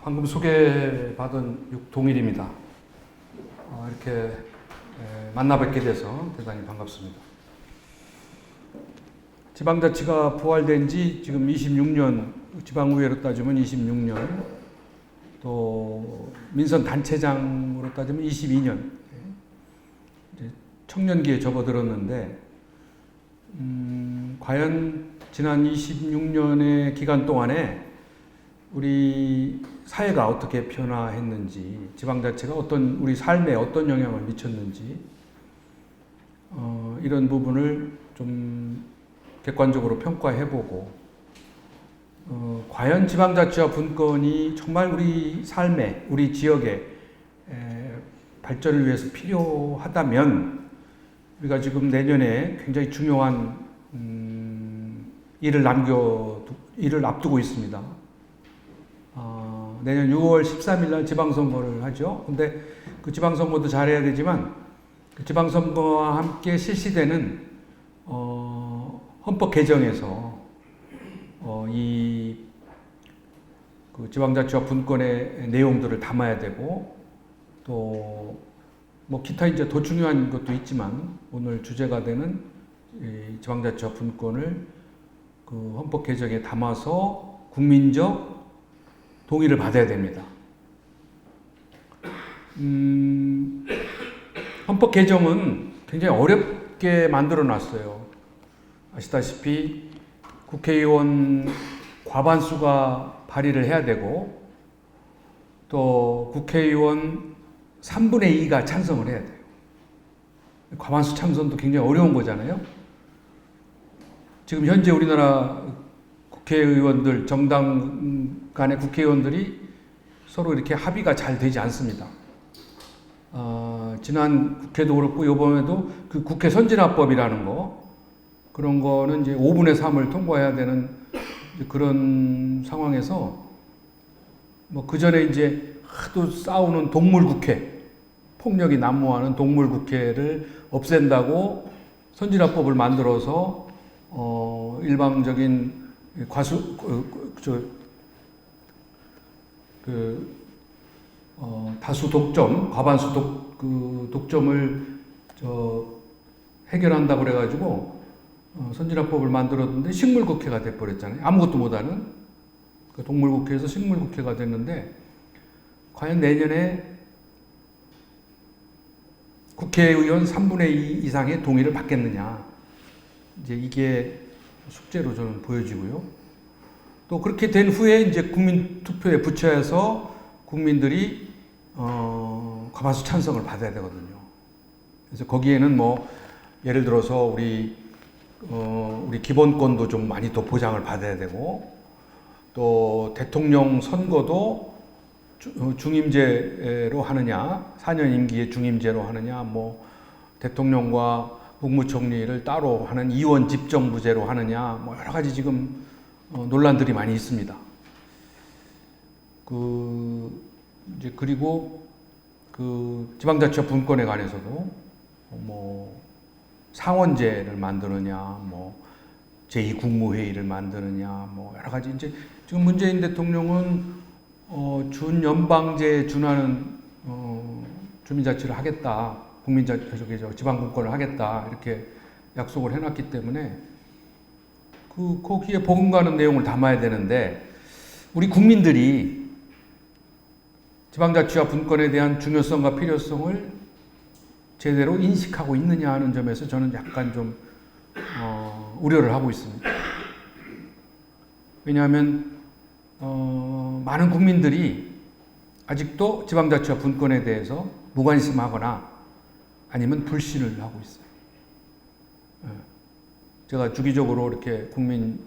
방금 소개받은 동일입니다. 이렇게 만나 뵙게 돼서 대단히 반갑습니다. 지방자치가 부활된 지 지금 26년, 지방의회로 따지면 26년, 또 민선단체장으로 따지면 22년, 청년기에 접어들었는데, 과연 지난 26년의 기간 동안에 우리 사회가 어떻게 변화했는지, 지방자치가 우리 삶에 어떤 영향을 미쳤는지, 이런 부분을 좀 객관적으로 평가해보고, 과연 지방자치와 분권이 정말 우리 삶에, 우리 지역의 발전을 위해서 필요하다면, 우리가 지금 내년에 굉장히 중요한 일을 앞두고 있습니다. 내년 6월 13일 날 지방선거를 하죠. 근데 그 지방선거도 잘해야 되지만, 그 지방선거와 함께 실시되는 헌법 개정에서 그 지방자치와 분권의 내용들을 담아야 되고, 또 뭐 기타 이제 더 중요한 것도 있지만, 오늘 주제가 되는 지방자치와 분권을 그 헌법 개정에 담아서 국민적 동의를 받아야 됩니다. 헌법 개정은 굉장히 어렵게 만들어 놨어요. 아시다시피 국회의원 과반수가 발의를 해야 되고, 또 국회의원 3분의 2가 찬성을 해야 돼요. 과반수 찬성도 굉장히 어려운 거잖아요. 지금 현재 우리나라 국회의원들, 정당 간의 국회의원들이 서로 이렇게 합의가 잘 되지 않습니다. 지난 국회도 그렇고, 이번에도 그 국회 선진화법이라는 거, 그런 거는 이제 5분의 3을 통과해야 되는 그런 상황에서, 뭐 그 전에 이제 하도 싸우는 동물국회, 폭력이 난무하는 동물국회를 없앤다고 선진화법을 만들어서 일방적인 다수 독점, 과반수 독점을 해결한다고 그래가지고 선진화법을 만들었는데 식물국회가 돼버렸잖아요. 아무것도 못하는 그 동물국회에서 식물국회가 됐는데, 과연 내년에 국회의원 3분의 2 이상의 동의를 받겠느냐, 이제 이게 숙제로 저는 보여지고요. 또 그렇게 된 후에 이제 국민투표에 붙여서 국민들이 과반수 찬성을 받아야 되거든요. 그래서 거기에는 뭐 예를 들어서 우리 기본권도 좀 많이 더 보장을 받아야 되고, 또 대통령 선거도 중임제로 하느냐, 4년 임기의 중임제로 하느냐, 뭐 대통령과 국무총리를 따로 하는 이원 집정부제로 하느냐, 뭐 여러 가지 지금 논란들이 많이 있습니다. 그리고 그 지방자치와 분권에 관해서도 뭐 상원제를 만드느냐, 뭐 제2국무회의를 만드느냐, 뭐 여러 가지. 이제 지금 문재인 대통령은 준연방제에 준하는 주민자치를 하겠다, 지방분권을 하겠다, 이렇게 약속을 해놨기 때문에 거기에 버금가는 내용을 담아야 되는데, 우리 국민들이 지방자치와 분권에 대한 중요성과 필요성을 제대로 인식하고 있느냐 하는 점에서 저는 약간 좀 우려를 하고 있습니다. 왜냐하면 많은 국민들이 아직도 지방자치와 분권에 대해서 무관심하거나 아니면 불신을 하고 있어요. 제가 주기적으로 이렇게 국민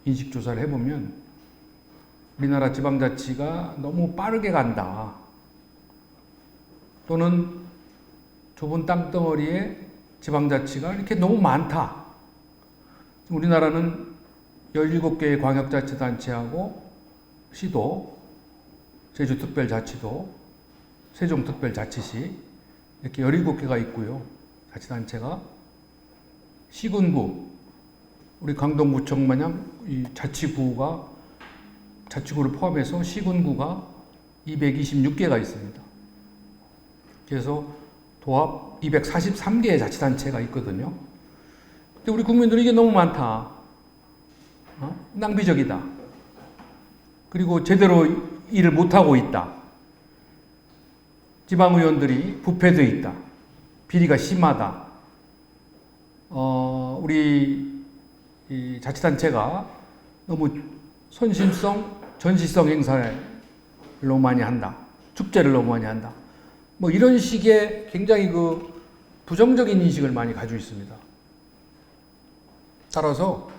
인식조사를 해보면, 우리나라 지방자치가 너무 빠르게 간다, 또는 좁은 땅덩어리에 지방자치가 이렇게 너무 많다. 우리나라는 17개의 광역자치단체하고 시도, 제주특별자치도, 세종특별자치시, 이렇게 17개가 있고요. 자치단체가. 시군구, 우리 강동구청 마냥 이 자치구를 포함해서 시군구가 226개가 있습니다. 그래서 도합 243개의 자치단체가 있거든요. 근데 우리 국민들은 이게 너무 많다. 낭비적이다. 그리고 제대로 일을 못하고 있다. 지방의원들이 부패되어 있다. 비리가 심하다. 우리 이 자치단체가 너무 선심성, 전시성 행사를 너무 많이 한다. 축제를 너무 많이 한다. 뭐 이런 식의 굉장히 그 부정적인 인식을 많이 가지고 있습니다. 따라서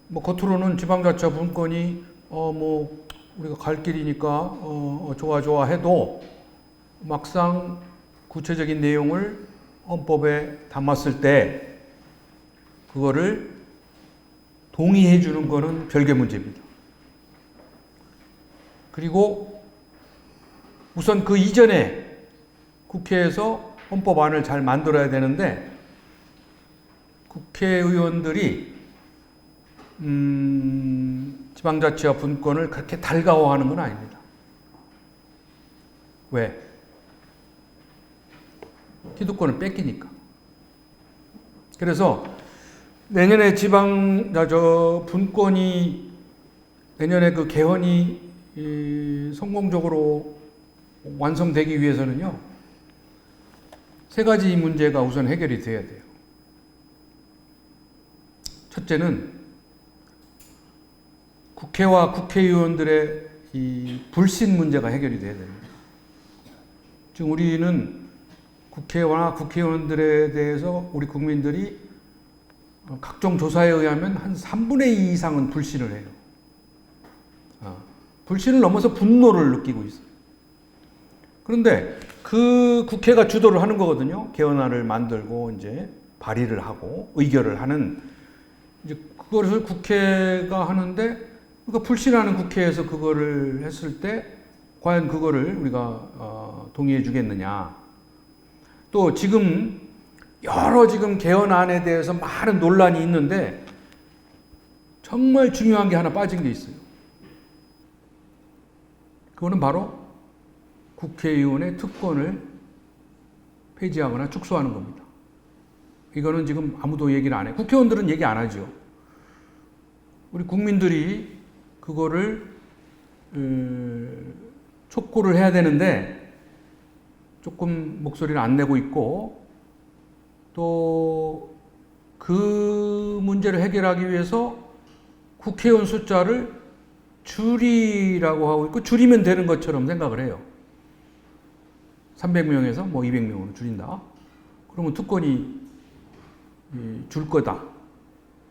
뭐 겉으로는 지방자치와 분권이 뭐 우리가 갈 길이니까 좋아 해도 막상 구체적인 내용을 헌법에 담았을 때 그거를 동의해 주는 거는 별개 문제입니다. 그리고 우선 그 이전에 국회에서 헌법안을 잘 만들어야 되는데 국회의원들이 지방자치와 분권을 그렇게 달가워하는 건 아닙니다. 왜? 기득권을 뺏기니까. 그래서 내년에 분권이 내년에 그 개헌이 성공적으로 완성되기 위해서는요, 세 가지 문제가 우선 해결이 돼야 돼요. 첫째는 국회와 국회의원들의 이 불신 문제가 해결이 돼야 됩니다. 지금 우리는 국회와 국회의원들에 대해서 우리 국민들이 각종 조사에 의하면 한 3분의 2 이상은 불신을 해요. 불신을 넘어서 분노를 느끼고 있어요. 그런데 그 국회가 주도를 하는 거거든요. 개헌안을 만들고 이제 발의를 하고 의결을 하는 이제 그것을 국회가 하는데 그러니까 불신하는 국회에서 그거를 했을 때 과연 그거를 우리가 동의해 주겠느냐. 또 지금 여러 지금 개헌안에 대해서 많은 논란이 있는데 정말 중요한 게 하나 빠진 게 있어요. 그거는 바로 국회의원의 특권을 폐지하거나 축소하는 겁니다. 이거는 지금 아무도 얘기를 안 해요. 국회의원들은 얘기 안 하죠. 우리 국민들이 그거를 촉구를 해야 되는데 조금 목소리를 안 내고 있고 또 그 문제를 해결하기 위해서 국회의원 숫자를 줄이라고 하고 있고 줄이면 되는 것처럼 생각을 해요. 300명에서 뭐 200명으로 줄인다. 그러면 특권이 줄 거다.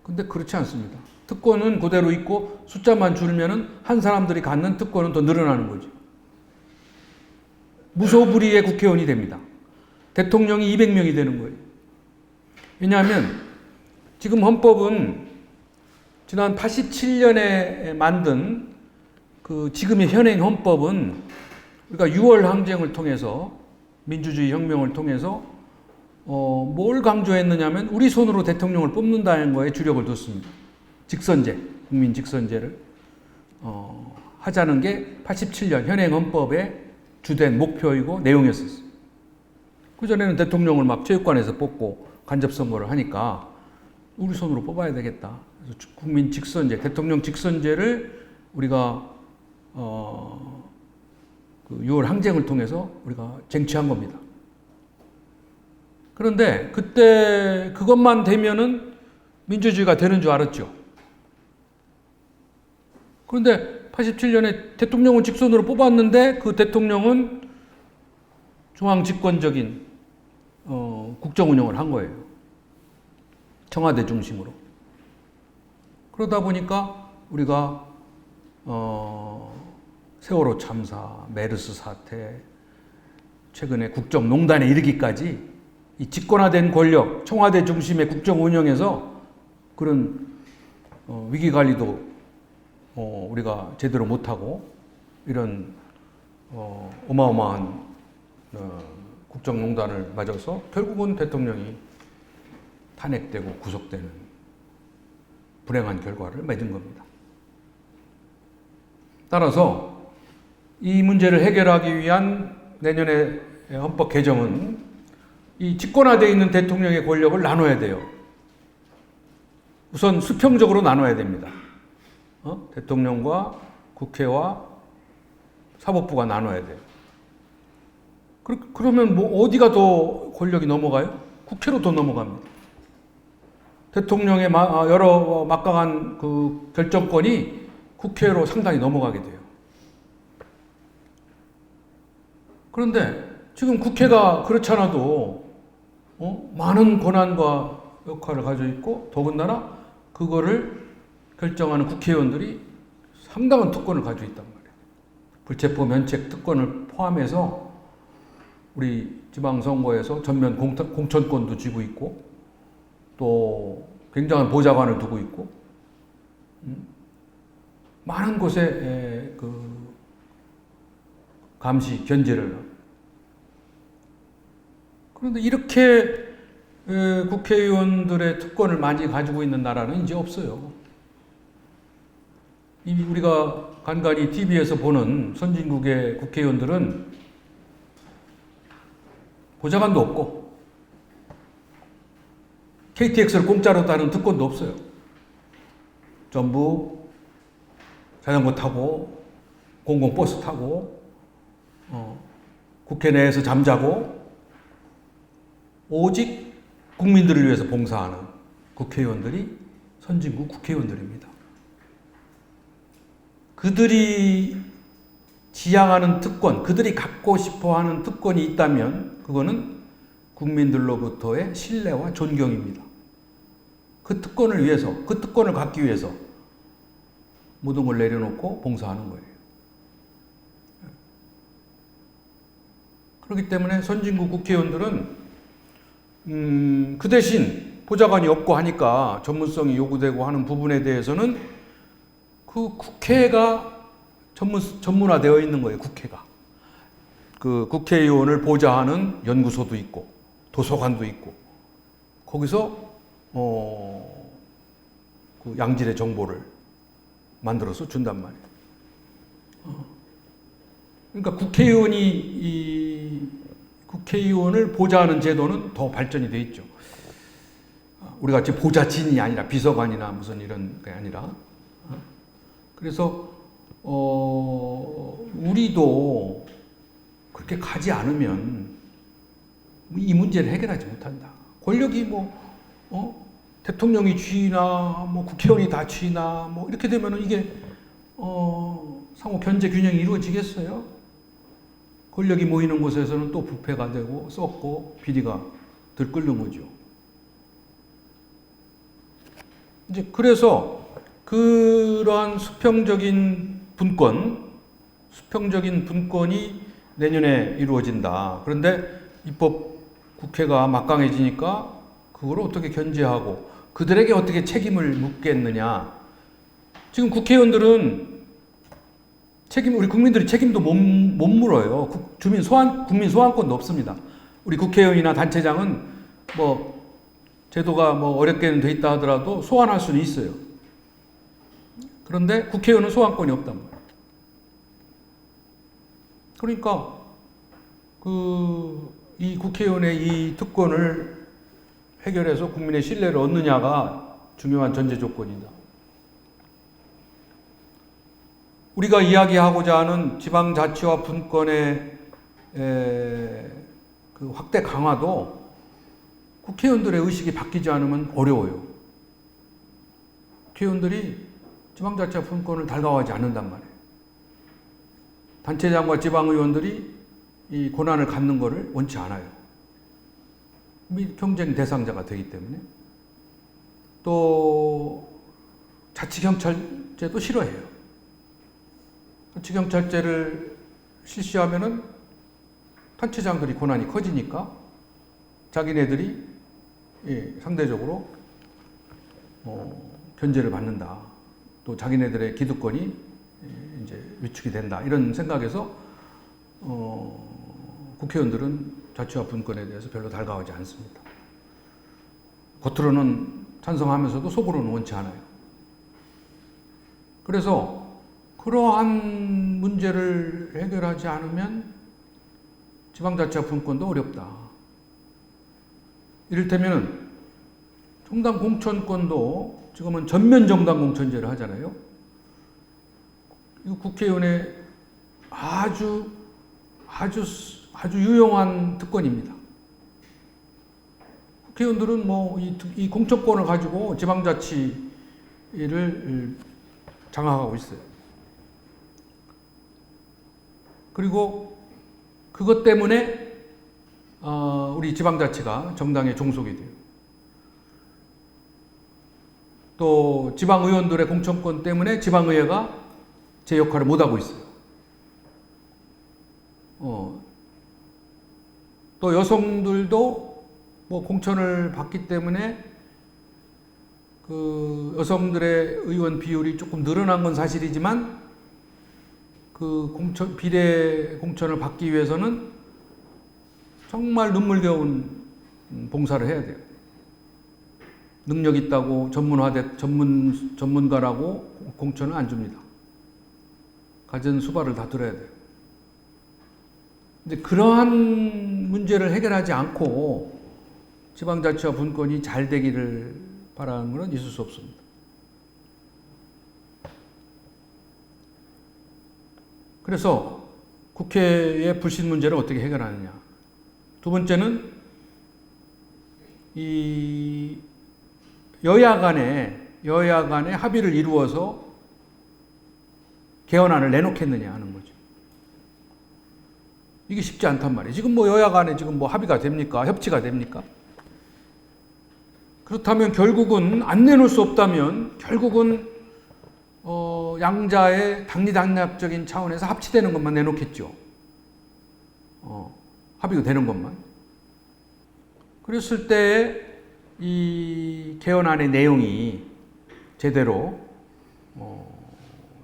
근데 그렇지 않습니다. 특권은 그대로 있고 숫자만 줄면은 한 사람들이 갖는 특권은 더 늘어나는 거죠. 무소불위의 국회의원이 됩니다. 대통령이 200명이 되는 거예요. 왜냐하면 지금 헌법은 지난 87년에 만든 그 지금의 현행 헌법은 우리가 6월 항쟁을 통해서 민주주의 혁명을 통해서 뭘 강조했느냐면 우리 손으로 대통령을 뽑는다는 거에 주력을 뒀습니다. 직선제, 국민 직선제를 하자는 게 87년 현행 헌법의 주된 목표이고 내용이었어요. 그전에는 대통령을 막 체육관에서 뽑고 간접선거를 하니까 우리 손으로 뽑아야 되겠다. 그래서 국민 직선제, 대통령 직선제를 우리가 그 6월 항쟁을 통해서 우리가 쟁취한 겁니다. 그런데 그때 그것만 되면은 민주주의가 되는 줄 알았죠. 그런데 87년에 대통령을 직선으로 뽑았는데 그 대통령은 중앙 집권적인 국정 운영을 한 거예요. 청와대 중심으로. 그러다 보니까 우리가 세월호 참사, 메르스 사태, 최근에 국정농단에 이르기까지 이 집권화된 권력, 청와대 중심의 국정 운영에서 그런 위기 관리도 우리가 제대로 못하고 이런 어마어마한 국정농단을 맞아서 결국은 대통령이 탄핵되고 구속되는 불행한 결과를 맺은 겁니다. 따라서 이 문제를 해결하기 위한 내년의 헌법 개정은 이 집권화되어 있는 대통령의 권력을 나눠야 돼요. 우선 수평적으로 나눠야 됩니다. 대통령과 국회와 사법부가 나눠야 돼요. 그러면 뭐 어디가 더 권력이 넘어가요? 국회로 더 넘어갑니다. 대통령의 여러 막강한 그 결정권이 국회로 상당히 넘어가게 돼요. 그런데 지금 국회가 그렇지 않아도 많은 권한과 역할을 가지고 있고 더군다나 그거를 결정하는 국회의원들이 상당한 특권을 가지고 있단 말이에요. 불체포 면책 특권을 포함해서 우리 지방선거에서 전면 공천권도 쥐고 있고 또 굉장한 보좌관을 두고 있고 많은 곳에 그 감시, 견제를. 그런데 이렇게 국회의원들의 특권을 많이 가지고 있는 나라는 이제 없어요. 우리가 간간히 TV에서 보는 선진국의 국회의원들은 보좌관도 없고 KTX를 공짜로 타는 특권도 없어요. 전부 자전거 타고 공공버스 타고 국회 내에서 잠자고 오직 국민들을 위해서 봉사하는 국회의원들이 선진국 국회의원들입니다. 그들이 지향하는 특권, 그들이 갖고 싶어하는 특권이 있다면 그거는 국민들로부터의 신뢰와 존경입니다. 그 특권을 위해서, 그 특권을 갖기 위해서 모든 걸 내려놓고 봉사하는 거예요. 그렇기 때문에 선진국 국회의원들은 그 대신 보좌관이 없고 하니까 전문성이 요구되고 하는 부분에 대해서는 그 국회가 전문화되어 있는 거예요. 국회가. 그 국회의원을 보좌하는 연구소도 있고 도서관도 있고 거기서 그 양질의 정보를 만들어서 준단 말이에요. 그러니까 국회의원을 보좌하는 제도는 더 발전이 돼 있죠. 우리 같이 보좌진이 아니라 비서관이나 무슨 이런 게 아니라. 그래서 우리도 그렇게 가지 않으면 이 문제를 해결하지 못한다. 권력이 대통령이 쥐나 국회의원이 다 쥐나 이렇게 되면은 이게 상호 견제 균형이 이루어지겠어요? 권력이 모이는 곳에서는 또 부패가 되고 썩고 비리가 들끓는 거죠. 이제 그래서 그러한 수평적인 분권이 내년에 이루어진다. 그런데 입법 국회가 막강해지니까 그걸 어떻게 견제하고 그들에게 어떻게 책임을 묻겠느냐. 지금 국회의원들은 우리 국민들이 책임도 못 물어요. 국민 소환권도 없습니다. 우리 국회의원이나 단체장은 제도가 어렵게는 돼 있다 하더라도 소환할 수는 있어요. 그런데 국회의원은 소환권이 없단 말이에요. 그러니까 이 국회의원의 이 특권을 해결해서 국민의 신뢰를 얻느냐가 중요한 전제 조건이다. 우리가 이야기하고자 하는 지방자치와 분권의 그 확대 강화도 국회의원들의 의식이 바뀌지 않으면 어려워요. 국회의원들이 지방자치와 분권을 달가워하지 않는단 말이에요. 단체장과 지방의원들이 이 권한을 갖는 것을 원치 않아요. 경쟁 대상자가 되기 때문에. 또 자치경찰제도 싫어해요. 자치경찰제를 실시하면은 단체장들이 권한이 커지니까 자기네들이 상대적으로 견제를 받는다. 또 자기네들의 기득권이 이제 위축이 된다. 이런 생각에서 국회의원들은 자치와 분권에 대해서 별로 달가워하지 않습니다. 겉으로는 찬성하면서도 속으로는 원치 않아요. 그래서 그러한 문제를 해결하지 않으면 지방자치와 분권도 어렵다. 이를테면 정당 공천권도 지금은 전면 정당 공천제를 하잖아요. 이 국회의원의 아주 유용한 특권입니다. 국회의원들은 뭐 이 공천권을 가지고 지방자치를 장악하고 있어요. 그리고 그것 때문에 우리 지방자치가 정당에 종속이 돼요. 또 지방의원들의 공천권 때문에 지방의회가 제 역할을 못하고 있어요. 또 여성들도 뭐 공천을 받기 때문에 그 여성들의 의원 비율이 조금 늘어난 건 사실이지만 그 비례 공천을 받기 위해서는 정말 눈물겨운 봉사를 해야 돼요. 능력 있다고 전문가라고 공천을 안 줍니다. 가진 수발을 다 들어야 돼요. 근데 그러한 문제를 해결하지 않고 지방자치와 분권이 잘 되기를 바라는 것은 있을 수 없습니다. 그래서 국회의 불신 문제를 어떻게 해결하느냐. 두 번째는 이 여야 간에 합의를 이루어서 개헌안을 내놓겠느냐 하는 거죠. 이게 쉽지 않단 말이에요. 지금 뭐 여야 간에 지금 뭐 합의가 됩니까? 협치가 됩니까? 그렇다면 결국은 안 내놓을 수 없다면 결국은 양자의 당리당략적인 차원에서 합치되는 것만 내놓겠죠. 합의가 되는 것만. 그랬을 때 이 개헌안의 내용이 제대로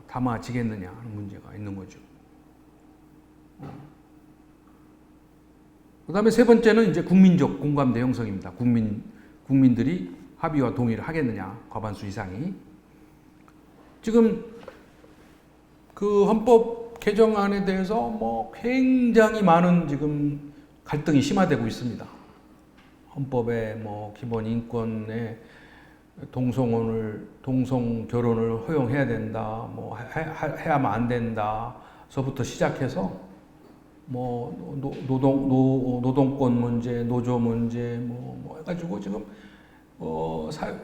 담아지겠느냐 하는 문제가 있는 거죠. 그 다음에 세 번째는 이제 국민적 공감대 형성입니다. 국민들이 합의와 동의를 하겠느냐, 과반수 이상이. 지금 그 헌법 개정안에 대해서 뭐 굉장히 많은 지금 갈등이 심화되고 있습니다. 헌법에 뭐 기본 인권에 동성 결혼을 허용해야 된다, 뭐 해야만 안 된다서부터 시작해서 뭐 노동권 문제, 노조 문제 뭐 해가지고 지금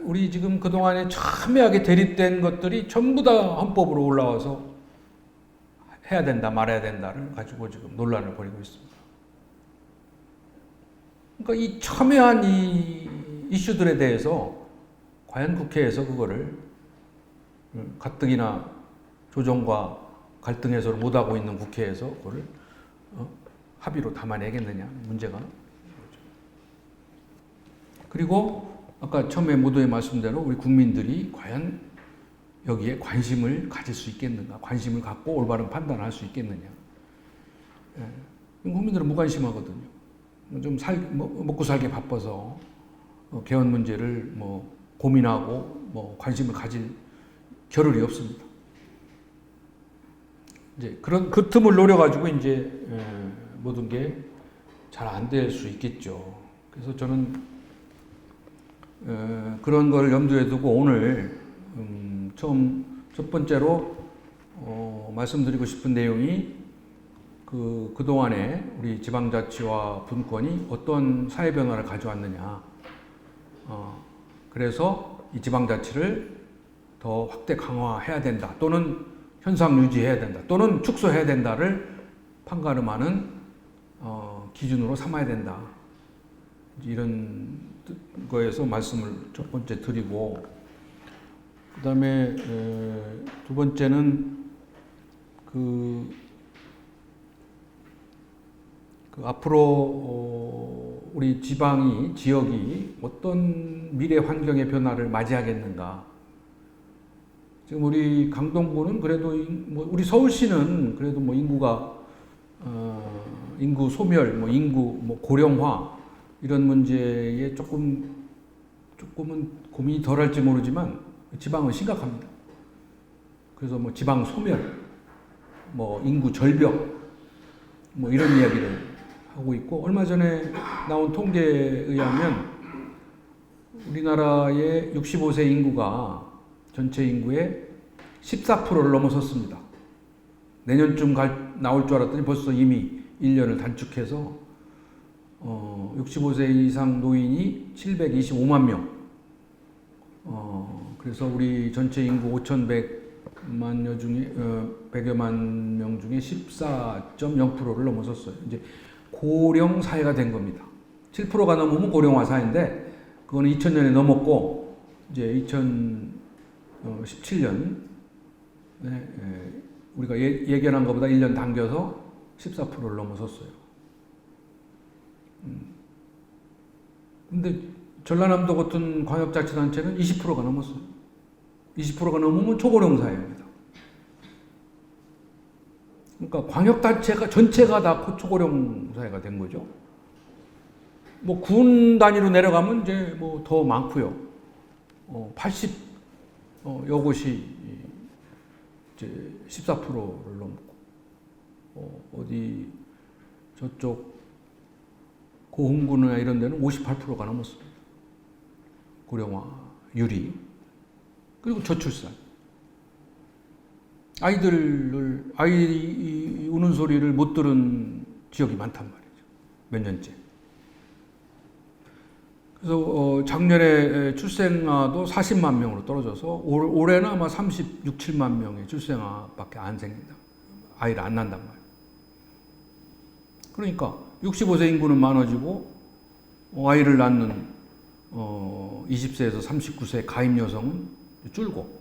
우리 지금 그동안에 첨예하게 대립된 것들이 전부 다 헌법으로 올라와서 해야 된다 말아야 된다를 가지고 지금 논란을 벌이고 있습니다. 그러니까 이 첨예한 이 이슈들에 대해서 과연 국회에서 그거를 가뜩이나 조정과 갈등 해소를 못하고 있는 국회에서 그거를 합의로 담아내겠느냐 문제가. 그리고 아까 처음에 모두의 말씀대로 우리 국민들이 과연 여기에 관심을 가질 수 있겠는가, 관심을 갖고 올바른 판단을 할 수 있겠느냐. 국민들은 무관심하거든요. 좀 먹고 살기 바빠서 개헌 문제를 뭐 고민하고 뭐 관심을 가질 겨를이 없습니다. 이제 그 틈을 노려가지고 이제 모든 게 잘 안 될 수 있겠죠. 그래서 저는 그런 걸 염두에 두고 오늘 첫 번째로 말씀드리고 싶은 내용이 그동안에 우리 지방자치와 분권이 어떤 사회 변화를 가져왔느냐. 그래서 이 지방자치를 더 확대 강화해야 된다. 또는 현상 유지해야 된다. 또는 축소해야 된다를 판가름하는 기준으로 삼아야 된다. 이런 거에서 말씀을 첫 번째 드리고, 그 다음에 두 번째는 앞으로 우리 지역이 어떤 미래 환경의 변화를 맞이하겠는가. 지금 우리 강동구는 그래도 우리 서울시는 그래도 뭐 인구 소멸, 인구 고령화 이런 문제에 조금은 고민이 덜할지 모르지만 지방은 심각합니다. 그래서 지방 소멸 뭐 인구 절벽, 뭐 이런 이야기를 하고 있고, 얼마 전에 나온 통계에 의하면 우리나라의 65세 인구가 전체 인구의 14%를 넘어섰습니다. 내년쯤 나올 줄 알았더니 벌써 이미 1년을 단축해서 65세 이상 노인이 725만 명. 그래서 우리 전체 인구 5,100만 중에 100여만 명 중에 14.0%를 넘어섰어요. 이제 고령 사회가 된 겁니다. 7%가 넘으면 고령화 사회인데 그거는 2000년에 넘었고 이제 2017년 우리가 예견한 것보다 1년 당겨서 14%를 넘어섰어요. 근데 전라남도 같은 광역자치단체는 20%가 넘었어요. 20%가 넘으면 초고령 사회입니다. 그러니까 광역단체가 전체가 다 초고령 사회가 된 거죠. 뭐 군 단위로 내려가면 이제 뭐 더 많고요. 80여 곳이 이제 14%를 넘고 어디 저쪽 고흥군이나 이런 데는 58%가 넘었습니다. 고령화율이. 그리고 저출산. 아이 우는 소리를 못 들은 지역이 많단 말이죠. 몇 년째. 그래서 작년에 출생아도 40만 명으로 떨어져서 올해는 아마 36, 7만 명의 출생아밖에 안 생긴다. 아이를 안 난단 말이에요. 그러니까 65세 인구는 많아지고 아이를 낳는 20세에서 39세 가임 여성은 줄고,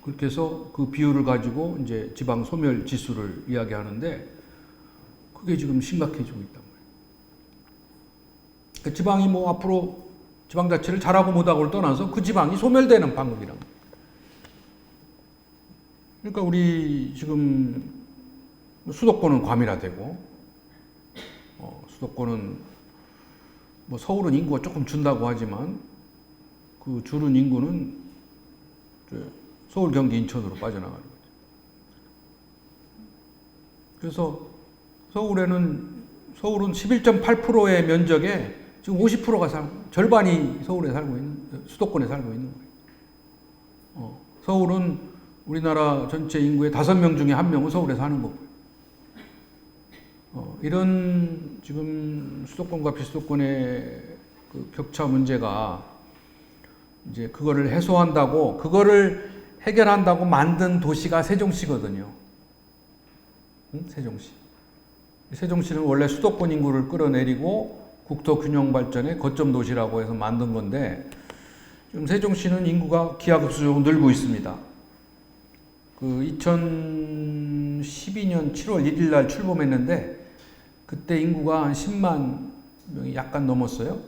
그렇게 해서 그 비율을 가지고 이제 지방 소멸 지수를 이야기하는데 그게 지금 심각해지고 있단 말이에요. 그 지방이 뭐 앞으로 지방자치를 잘하고 못하고를 떠나서 그 지방이 소멸되는 방법이란 말이에요. 그러니까 우리 지금 수도권은 과밀화되고, 수도권은 뭐 서울은 인구가 조금 준다고 하지만 그 주는 인구는 서울, 경기, 인천으로 빠져나가는 거죠. 그래서 서울은 11.8%의 면적에 지금 50%가 절반이 서울에 살고 있는, 수도권에 살고 있는 거예요. 서울은 우리나라 전체 인구의 5명 중에 1명은 서울에 사는 거고요. 이런 지금 수도권과 비수도권의 그 격차 문제가 이제 그거를 해소한다고, 그거를 해결한다고 만든 도시가 세종시거든요. 세종시. 세종시는 원래 수도권 인구를 끌어내리고 국토 균형 발전의 거점 도시라고 해서 만든 건데, 지금 세종시는 인구가 기하급수적으로 늘고 있습니다. 그 2012년 7월 1일 날 출범했는데 그때 인구가 한 10만 명이 약간 넘었어요.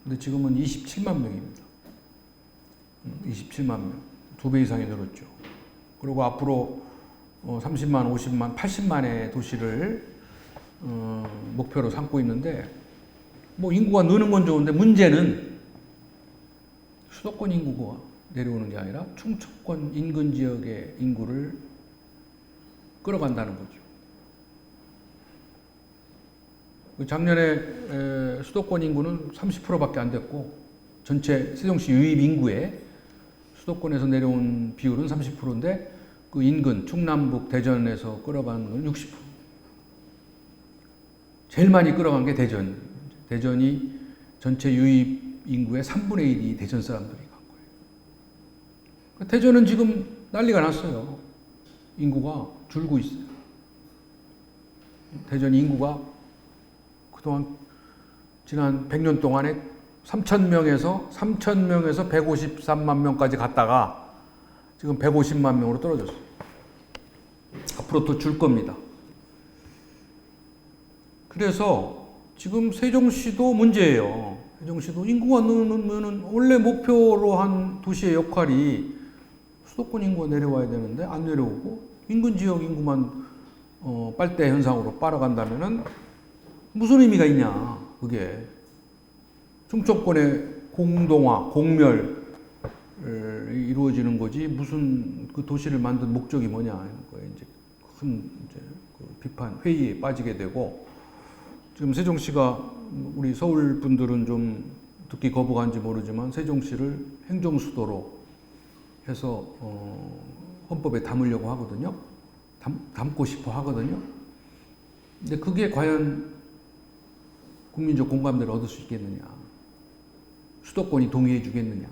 근데 지금은 27만 명입니다. 27만 명. 2배 이상이 늘었죠. 그리고 앞으로 30만, 50만, 80만의 도시를 목표로 삼고 있는데, 뭐 인구가 느는 건 좋은데 문제는 수도권 인구가 내려오는 게 아니라 충청권 인근 지역의 인구를 끌어간다는 거죠. 작년에 수도권 인구는 30%밖에 안 됐고, 전체 세종시 유입 인구의 수도권에서 내려온 비율은 30%인데 그 인근 충남북 대전에서 끌어가는 건 60%. 제일 많이 끌어간 게 대전. 대전이 전체 유입 인구의 3분의 1이 대전 사람들이 간 거예요. 대전은 지금 난리가 났어요. 인구가 줄고 있어요. 대전 인구가 그동안 지난 100년 동안에 3,000명에서 153만 명까지 갔다가 지금 150만 명으로 떨어졌어요. 앞으로 더 줄 겁니다. 그래서 지금 세종시도 문제예요. 세종시도 인구가 늘면은 원래 목표로 한 도시의 역할이 수도권 인구가 내려와야 되는데 안 내려오고 인근 지역 인구만 빨대 현상으로 빨아간다면은 무슨 의미가 있냐, 그게. 충청권의 공동화, 공멸이 이루어지는 거지, 무슨 그 도시를 만든 목적이 뭐냐, 하는 거예요, 이제. 큰 이제 그 비판 회의에 빠지게 되고, 지금 세종시가 우리 서울 분들은 좀 듣기 거부간지 모르지만 세종시를 행정수도로 해서 헌법에 담으려고 하거든요. 담고 싶어 하거든요. 근데 그게 과연 국민적 공감대를 얻을 수 있겠느냐? 수도권이 동의해 주겠느냐?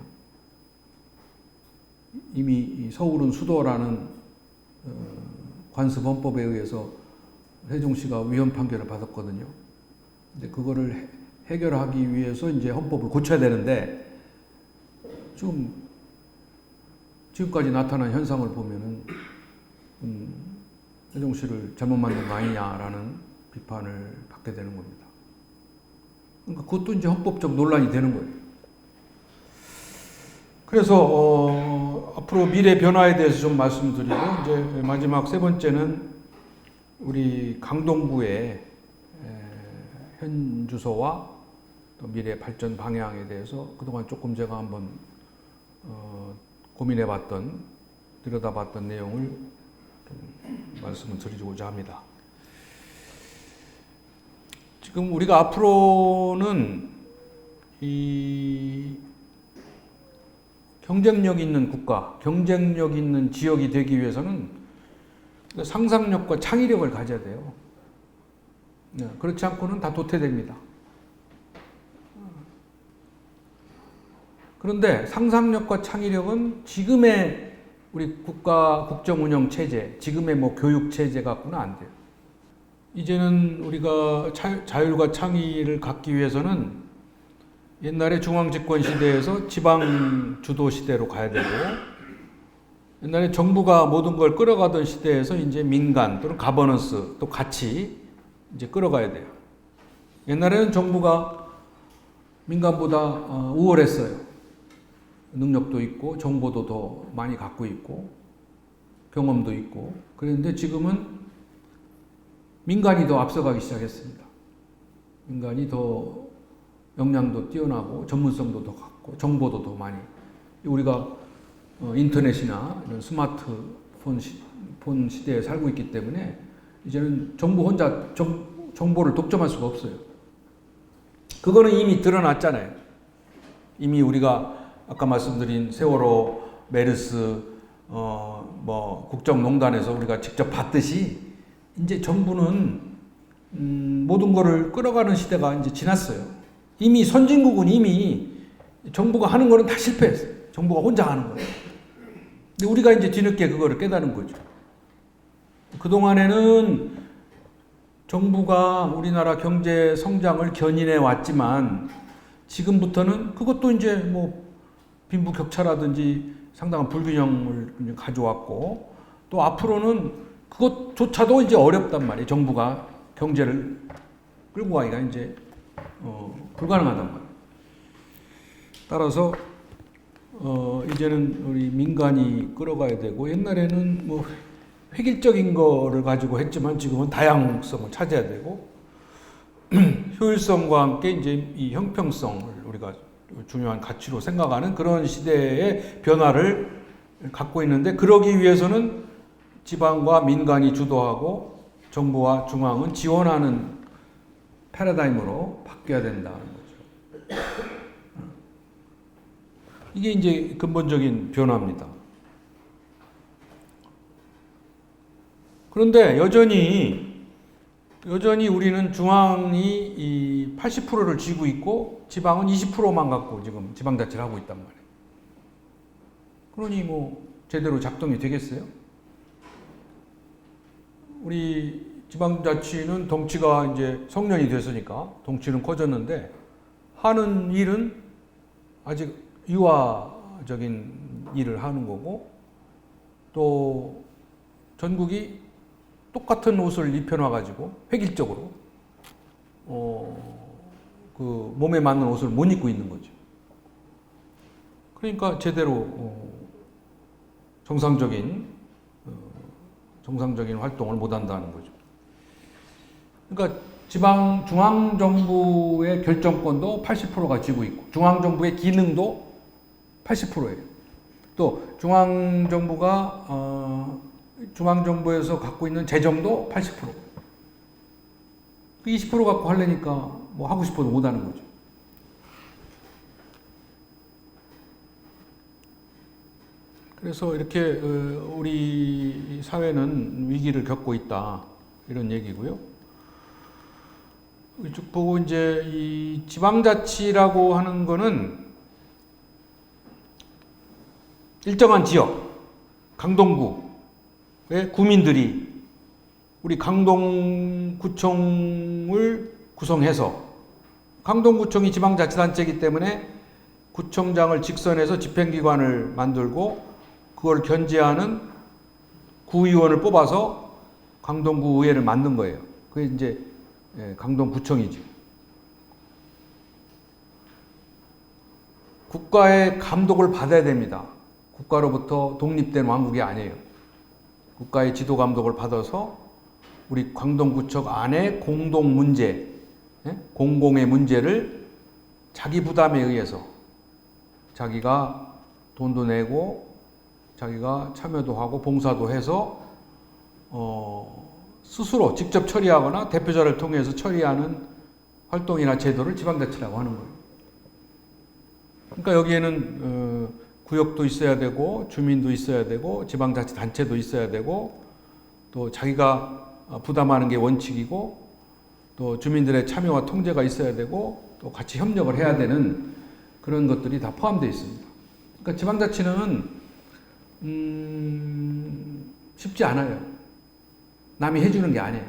이미 서울은 수도라는 관습헌법에 의해서 세종시가 위헌 판결을 받았거든요. 근데 그거를 해결하기 위해서 이제 헌법을 고쳐야 되는데, 좀 지금까지 나타난 현상을 보면은 세종시를 잘못 만든 거 아니냐라는 비판을 받게 되는 겁니다. 그러니까 그것도 이제 헌법적 논란이 되는 거예요. 그래서 앞으로 미래 변화에 대해서 좀 말씀드리고, 이제 마지막 세 번째는 우리 강동구의 현 주소와 또 미래 발전 방향에 대해서 그동안 조금 제가 한번 고민해봤던, 들여다봤던 내용을 좀 말씀을 드리고자 합니다. 지금 우리가 앞으로는 이 경쟁력 있는 국가, 경쟁력 있는 지역이 되기 위해서는 상상력과 창의력을 가져야 돼요. 그렇지 않고는 다 도태됩니다. 그런데 상상력과 창의력은 지금의 우리 국가 국정 운영 체제, 지금의 뭐 교육 체제 갖고는 안 돼요. 이제는 우리가 자율과 창의를 갖기 위해서는 옛날에 중앙집권 시대에서 지방 주도 시대로 가야 되고, 옛날에 정부가 모든 걸 끌어가던 시대에서 이제 민간 또는 가버넌스 또 같이 이제 끌어가야 돼요. 옛날에는 정부가 민간보다 우월했어요. 능력도 있고 정보도 더 많이 갖고 있고 경험도 있고. 그런데 지금은 민간이 더 앞서가기 시작했습니다. 민간이 더 역량도 뛰어나고 전문성도 더 갖고 정보도 더 많이. 우리가 인터넷이나 이런 스마트폰 시대에 살고 있기 때문에 이제는 정부 혼자 정보를 독점할 수가 없어요. 그거는 이미 드러났잖아요. 이미 우리가 아까 말씀드린 세월호, 메르스, 뭐 국정농단에서 우리가 직접 봤듯이 이제 정부는 모든 거를 끌어가는 시대가 이제 지났어요. 이미 선진국은 이미 정부가 하는 거는 다 실패했어요. 정부가 혼자 하는 거예요. 근데 우리가 이제 뒤늦게 그거를 깨달은 거죠. 그동안에는 정부가 우리나라 경제 성장을 견인해 왔지만 지금부터는 그것도 이제 뭐 빈부격차라든지 상당한 불균형을 가져왔고, 또 앞으로는 그것조차도 이제 어렵단 말이에요. 정부가 경제를 끌고 가기가 이제 불가능하단 말이에요. 따라서 이제는 우리 민간이 끌어가야 되고, 옛날에는 뭐 획일적인 거를 가지고 했지만 지금은 다양성을 찾아야 되고, 효율성과 함께 이제 이 형평성을 우리가 중요한 가치로 생각하는 그런 시대의 변화를 갖고 있는데, 그러기 위해서는 지방과 민간이 주도하고 정부와 중앙은 지원하는 패러다임으로 바뀌어야 된다는 거죠. 이게 이제 근본적인 변화입니다. 그런데 여전히 우리는 중앙이 이 80%를 쥐고 있고 지방은 20%만 갖고 지금 지방자치를 하고 있단 말이에요. 그러니 뭐 제대로 작동이 되겠어요? 우리 지방자치는 덩치가 이제 성년이 됐으니까 덩치는 커졌는데 하는 일은 아직 유아적인 일을 하는 거고, 또 전국이 똑같은 옷을 입혀놔가지고 획일적으로 그 몸에 맞는 옷을 못 입고 있는 거죠. 그러니까 제대로 정상적인 활동을 못 한다는 거죠. 그러니까 중앙정부의 결정권도 80%가 쥐고 있고, 중앙정부의 기능도 80%예요. 또 중앙정부가 중앙정부에서 갖고 있는 재정도 80%. 그 20% 갖고 하려니까 뭐 하고 싶어도 못 하는 거죠. 그래서 이렇게 우리 사회는 위기를 겪고 있다, 이런 얘기고요. 쭉 보고 이제 이 지방자치라고 하는 거는 일정한 지역, 강동구의 구민들이 우리 강동구청을 구성해서, 강동구청이 지방자치단체이기 때문에 구청장을 직선해서 집행기관을 만들고 그걸 견제하는 구의원을 뽑아서 강동구 의회를 만든 거예요. 그게 이제 강동구청이죠. 국가의 감독을 받아야 됩니다. 국가로부터 독립된 왕국이 아니에요. 국가의 지도 감독을 받아서 우리 강동구청 안에 공동 문제, 공공의 문제를 자기 부담에 의해서 자기가 돈도 내고 자기가 참여도 하고 봉사도 해서 스스로 직접 처리하거나 대표자를 통해서 처리하는 활동이나 제도를 지방자치라고 하는 거예요. 그러니까 여기에는 구역도 있어야 되고 주민도 있어야 되고 지방자치단체도 있어야 되고 또 자기가 부담하는 게 원칙이고 또 주민들의 참여와 통제가 있어야 되고 또 같이 협력을 해야 되는 그런 것들이 다 포함되어 있습니다. 그러니까 지방자치는 쉽지 않아요. 남이 해주는 게 아니에요.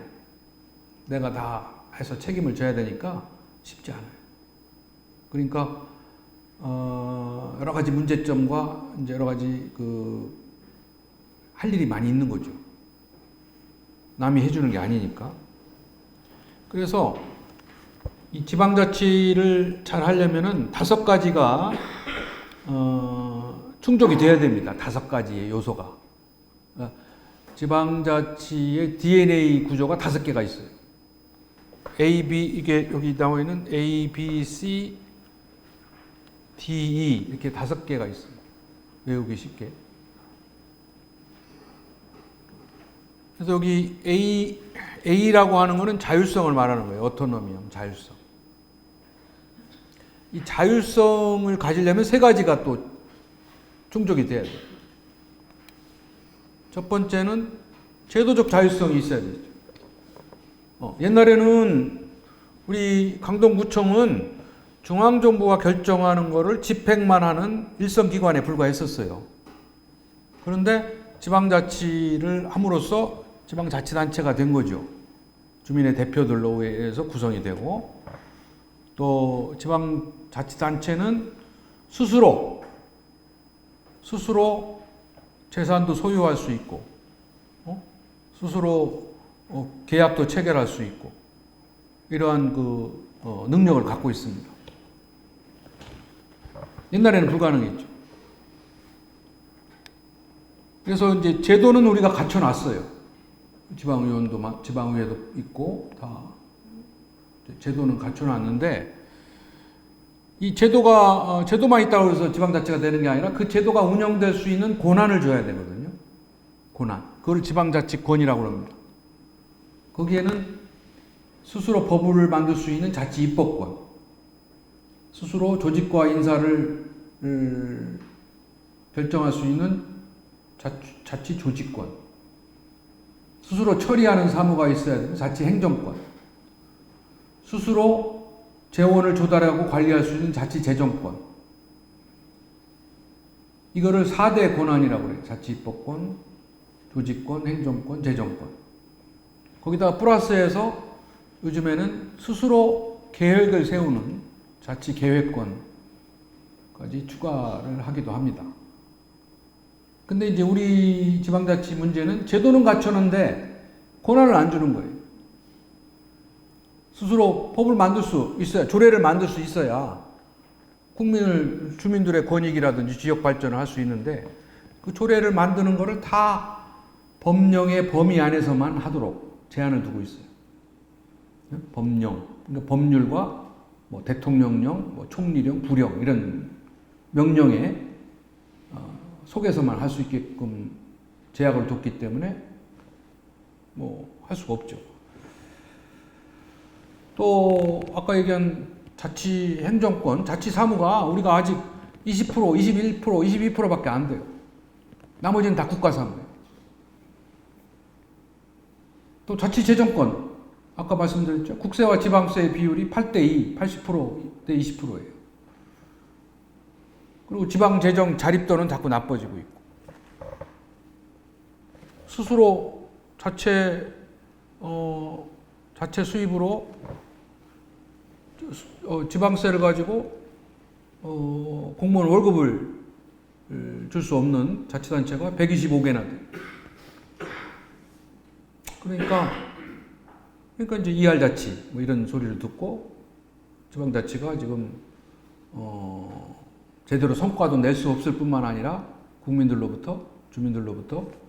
내가 다 해서 책임을 져야 되니까 쉽지 않아요. 그러니까 여러 가지 문제점과 이제 여러 가지 할 일이 많이 있는 거죠. 남이 해주는 게 아니니까. 그래서 이 지방자치를 잘 하려면은 5가지가 충족이 돼야 됩니다. 5가지의 요소가. 지방자치의 DNA 구조가 5개가 있어요. 이게 여기 나와 있는 A, B, C, D, E 이렇게 5개가 있어요. 외우기 쉽게. 그래서 여기 A라고 하는 거는 자율성을 말하는 거예요. 오토노미엄, 자율성. 이 자율성을 가지려면 3가지가 또 충족이 돼야 돼요. 첫 번째는 제도적 자율성이 있어야 되죠. 옛날에는 우리 강동구청은 중앙정부가 결정하는 거를 집행만 하는 일선기관에 불과했었어요. 그런데 지방자치를 함으로써 지방자치단체가 된 거죠. 주민의 대표들로 의해서 구성이 되고 또 지방자치단체는 스스로 재산도 소유할 수 있고 스스로 계약도 체결할 수 있고 이러한 능력을 갖고 있습니다. 옛날에는 불가능했죠. 그래서 이제 제도는 우리가 갖춰놨어요. 지방의회도 있고 다 제도는 갖춰놨는데 이 제도만 있다고 해서 지방자치가 되는 게 아니라 그 제도가 운영될 수 있는 권한을 줘야 되거든요. 권한. 그걸 지방자치권이라고 합니다. 거기에는 스스로 법을 만들 수 있는 자치입법권, 스스로 조직과 인사를 결정할 수 있는 자치조직권, 스스로 처리하는 사무가 있어야 되는 자치행정권, 스스로 재원을 조달하고 관리할 수 있는 자치재정권. 이거를 4대 권한이라고 해요. 자치입법권, 조직권, 행정권, 재정권. 거기다가 플러스해서 요즘에는 스스로 계획을 세우는 자치계획권까지 추가를 하기도 합니다. 근데 이제 우리 지방자치 문제는 제도는 갖췄는데 권한을 안 주는 거예요. 스스로 법을 만들 수 있어야, 조례를 만들 수 있어야 주민들의 권익이라든지 지역 발전을 할 수 있는데 그 조례를 만드는 거를 다 법령의 범위 안에서만 하도록 제한을 두고 있어요. 법령, 그러니까 법률과 뭐 대통령령, 뭐 총리령, 부령 이런 명령에 속에서만 할 수 있게끔 제약을 뒀기 때문에 뭐 할 수가 없죠. 또 아까 얘기한 자치 행정권, 자치 사무가 우리가 아직 20%, 21%, 22%밖에 안 돼요. 나머지는 다 국가 사무예요. 또 자치 재정권, 아까 말씀드렸죠. 국세와 지방세의 비율이 8대2, 80%대 20%예요. 그리고 지방 재정 자립도는 자꾸 나빠지고 있고. 스스로 자체 수입으로 지방세를 가지고 공무원 월급을 줄 수 없는 자치단체가 125개나 돼요. 그러니까 이제 이할자치 뭐 이런 소리를 듣고 지방자치가 지금 제대로 성과도 낼 수 없을 뿐만 아니라 국민들로부터, 주민들로부터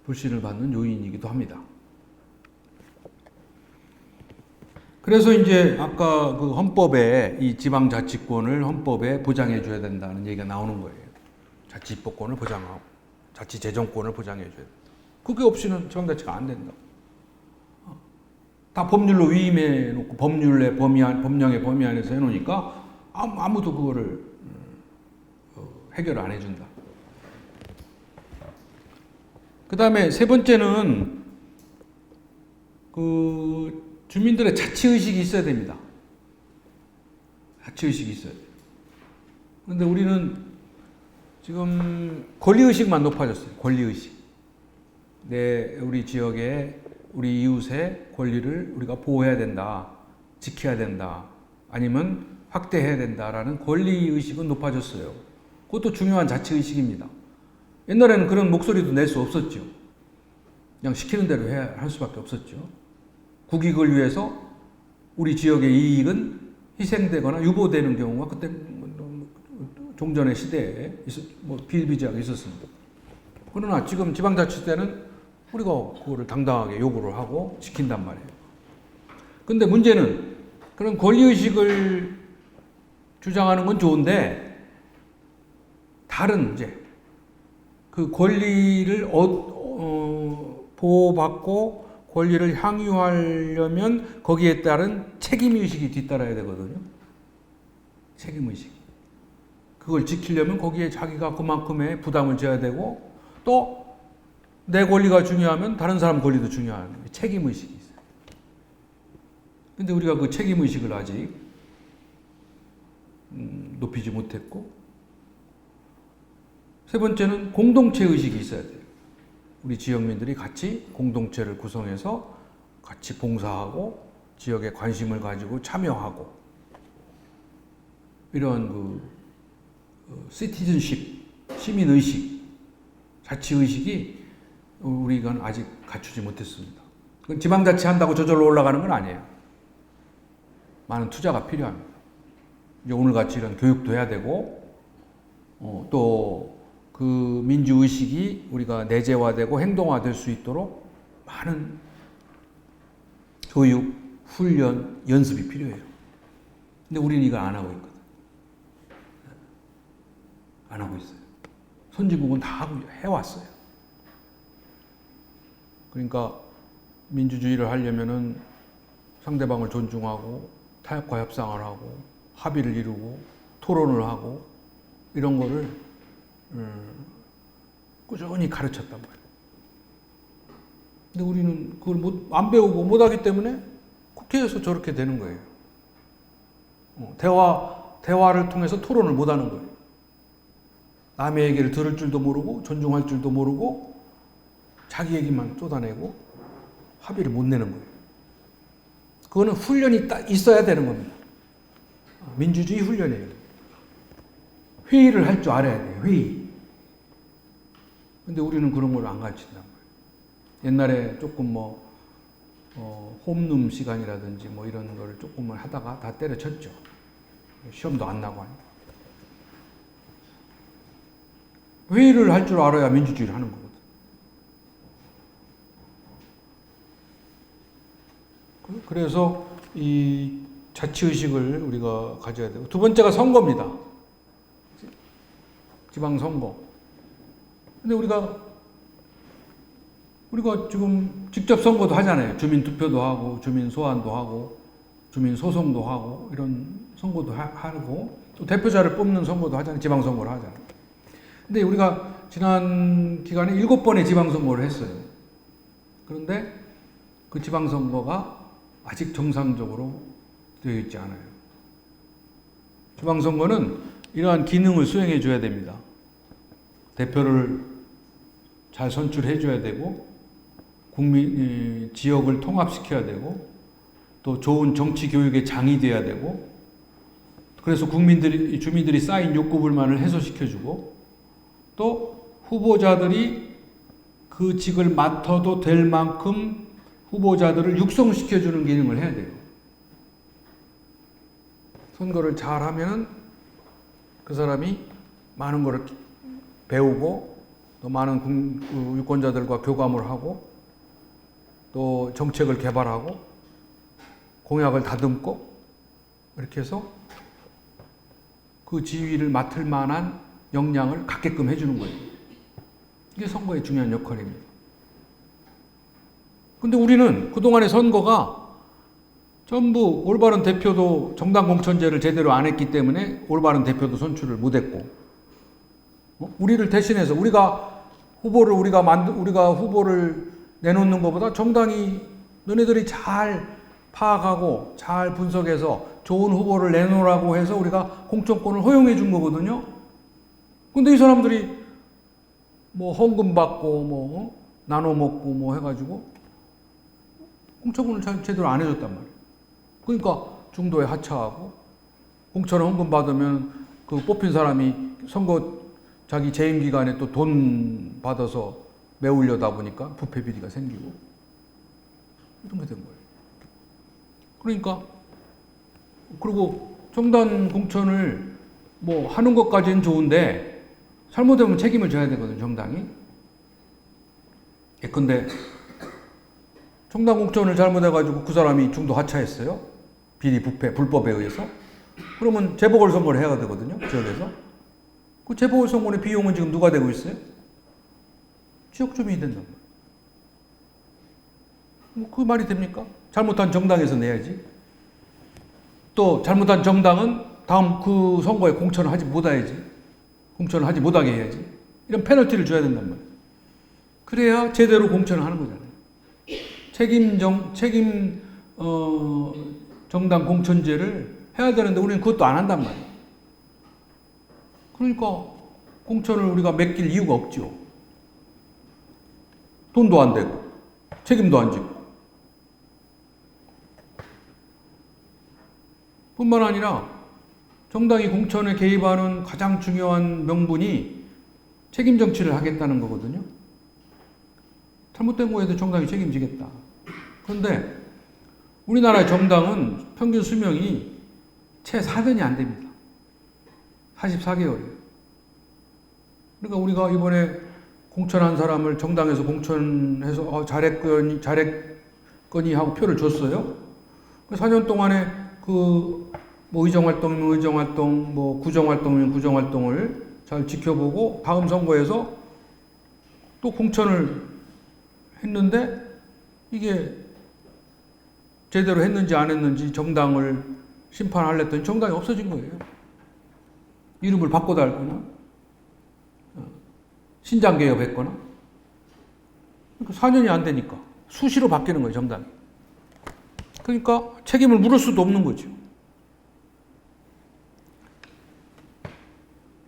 불신을 받는 요인이기도 합니다. 그래서 이제 아까 그 헌법에 이 지방자치권을 헌법에 보장해 줘야 된다는 얘기가 나오는 거예요. 자치입법권을 보장하고 자치재정권을 보장해 줘야 된다. 그게 없이는 지방자치가 안 된다. 다 법률로 위임해 놓고 법령의 범위 안에서 해놓으니까 아무도 그거를 해결 안 해준다. 그 다음에 세 번째는 그 주민들의 자치의식이 있어야 됩니다. 자치의식이 있어야 돼요. 그런데 우리는 지금 권리의식만 높아졌어요. 권리의식. 우리 지역의 우리 이웃의 권리를 우리가 보호해야 된다. 지켜야 된다. 아니면 확대해야 된다라는 권리의식은 높아졌어요. 그것도 중요한 자치의식입니다. 옛날에는 그런 목소리도 낼 수 없었죠. 그냥 시키는 대로 할 수밖에 없었죠. 국익을 위해서 우리 지역의 이익은 희생되거나 유보되는 경우가 그때 종전의 시대에 비일비재하게 있었습니다. 그러나 지금 지방자치 때는 우리가 그거를 당당하게 요구를 하고 지킨단 말이에요. 근데 문제는 그런 권리의식을 주장하는 건 좋은데 다른 이제 그 권리를 보호받고 권리를 향유하려면 거기에 따른 책임의식이 뒤따라야 되거든요. 책임의식. 그걸 지키려면 거기에 자기가 그만큼의 부담을 져야 되고 또 내 권리가 중요하면 다른 사람 권리도 중요한 책임의식이 있어요. 근데 우리가 그 책임의식을 아직 높이지 못했고 세 번째는 공동체의식이 있어야 돼요. 우리 지역민들이 같이 공동체를 구성해서 같이 봉사하고 지역에 관심을 가지고 참여하고 이런 시티즌십, 시민의식, 자치의식이 우리가 아직 갖추지 못했습니다. 그건 지방자치 한다고 저절로 올라가는 건 아니에요. 많은 투자가 필요합니다. 이제 오늘같이 이런 교육도 해야 되고 또 그 민주의식이 우리가 내재화되고 행동화될 수 있도록 많은 교육, 훈련, 연습이 필요해요. 근데 우리는 이걸 안 하고 있거든. 안 하고 있어요. 선진국은 다 해왔어요. 그러니까 민주주의를 하려면은 상대방을 존중하고 타협과 협상을 하고 합의를 이루고 토론을 하고 이런 거를 꾸준히 가르쳤단 말이에요. 근데 우리는 그걸 안 배우고 못하기 때문에 국회에서 저렇게 되는 거예요. 대화를 통해서 토론을 못하는 거예요. 남의 얘기를 들을 줄도 모르고 존중할 줄도 모르고 자기 얘기만 쏟아내고 합의를 못 내는 거예요. 그거는 훈련이 있어야 되는 겁니다. 민주주의 훈련이에요. 회의를 할 줄 알아야 돼요. 회의. 근데 우리는 그런 걸 안 가르친단 말이에요. 옛날에 조금 홈룸 시간이라든지 이런 거를 조금만 하다가 다 때려쳤죠. 시험도 안 나고 하니까. 회의를 할 줄 알아야 민주주의를 하는 거거든. 그래서 이 자치의식을 우리가 가져야 되고 두 번째가 선거입니다. 지방선거. 근데 우리가 우리가 지금 직접 선거도 하잖아요. 주민 투표도 하고, 주민 소환도 하고, 주민 소송도 하고, 이런 선거도 하고, 또 대표자를 뽑는 선거도 하잖아요. 지방선거를 하잖아요. 근데 우리가 지난 기간에 7번의 지방선거를 했어요. 그런데 그 지방선거가 아직 정상적으로 되어 있지 않아요. 지방선거는 이러한 기능을 수행해 줘야 됩니다. 대표를 잘 선출해 줘야 되고, 지역을 통합시켜야 되고, 또 좋은 정치 교육의 장이 돼야 되고, 그래서 주민들이 쌓인 욕구불만을 해소시켜주고, 또 후보자들이 그 직을 맡아도 될 만큼 후보자들을 육성시켜주는 기능을 해야 돼요. 선거를 잘 하면은 그 사람이 많은 것을 배우고, 또 많은 유권자들과 교감을 하고, 또 정책을 개발하고, 공약을 다듬고, 이렇게 해서 그 지위를 맡을 만한 역량을 갖게끔 해주는 거예요. 이게 선거의 중요한 역할입니다. 근데 우리는 그동안의 선거가 전부 올바른 대표도 정당 공천제를 제대로 안 했기 때문에 올바른 대표도 선출을 못 했고, 우리를 대신해서 우리가 후보를 내놓는 것보다 정당이 너네들이 잘 파악하고 잘 분석해서 좋은 후보를 내놓으라고 해서 우리가 공천권을 허용해 준 거거든요. 근데 이 사람들이 뭐 헌금 받고 뭐 나눠 먹고 뭐 해가지고 공천권을 제대로 안 해줬단 말이에요. 그러니까 중도에 하차하고, 공천 헌금 받으면 그 뽑힌 사람이 선거 자기 재임 기간에 또 돈 받아서 메우려다 보니까 부패 비리가 생기고 이런 게 된 거예요. 그러니까 그리고 정당 공천을 뭐 하는 것까지는 좋은데 잘못하면 책임을 져야 되거든요, 정당이. 예컨대 정당 공천을 잘못해가지고 그 사람이 중도 하차했어요. 비리, 부패, 불법에 의해서. 그러면 재보궐선거를 해야 되거든요, 지역에서. 그 재보궐선거의 비용은 지금 누가 되고 있어요? 지역 주민이 된단 말이에요. 그 말이 됩니까? 잘못한 정당에서 내야지. 또 잘못한 정당은 다음 그 선거에 공천을 하지 못해야지. 공천을 하지 못하게 해야지. 이런 페널티를 줘야 된단 말이에요. 그래야 제대로 공천을 하는 거잖아요. 정당 공천제를 해야 되는데 우리는 그것도 안 한단 말이에요. 그러니까 공천을 우리가 맡길 이유가 없죠. 돈도 안 되고 책임도 안 지고. 뿐만 아니라 정당이 공천에 개입하는 가장 중요한 명분이 책임 정치를 하겠다는 거거든요. 잘못된 거에도 정당이 책임지겠다. 그런데 우리나라의 정당은 평균 수명이 채 4년이 안 됩니다. 44개월이에요. 그러니까 우리가 이번에 공천한 사람을 정당에서 공천해서 잘했거니 하고 표를 줬어요. 4년 동안에 뭐 의정활동, 뭐 구정활동이면 구정활동을 잘 지켜보고 다음 선거에서 또 공천을 했는데 이게 제대로 했는지 안 했는지 정당을 심판하려 했더니 정당이 없어진 거예요. 이름을 바꿔달거나 신장개혁했거나. 그러니까 4년이 안 되니까 수시로 바뀌는 거예요, 정당이. 그러니까 책임을 물을 수도 없는 거죠.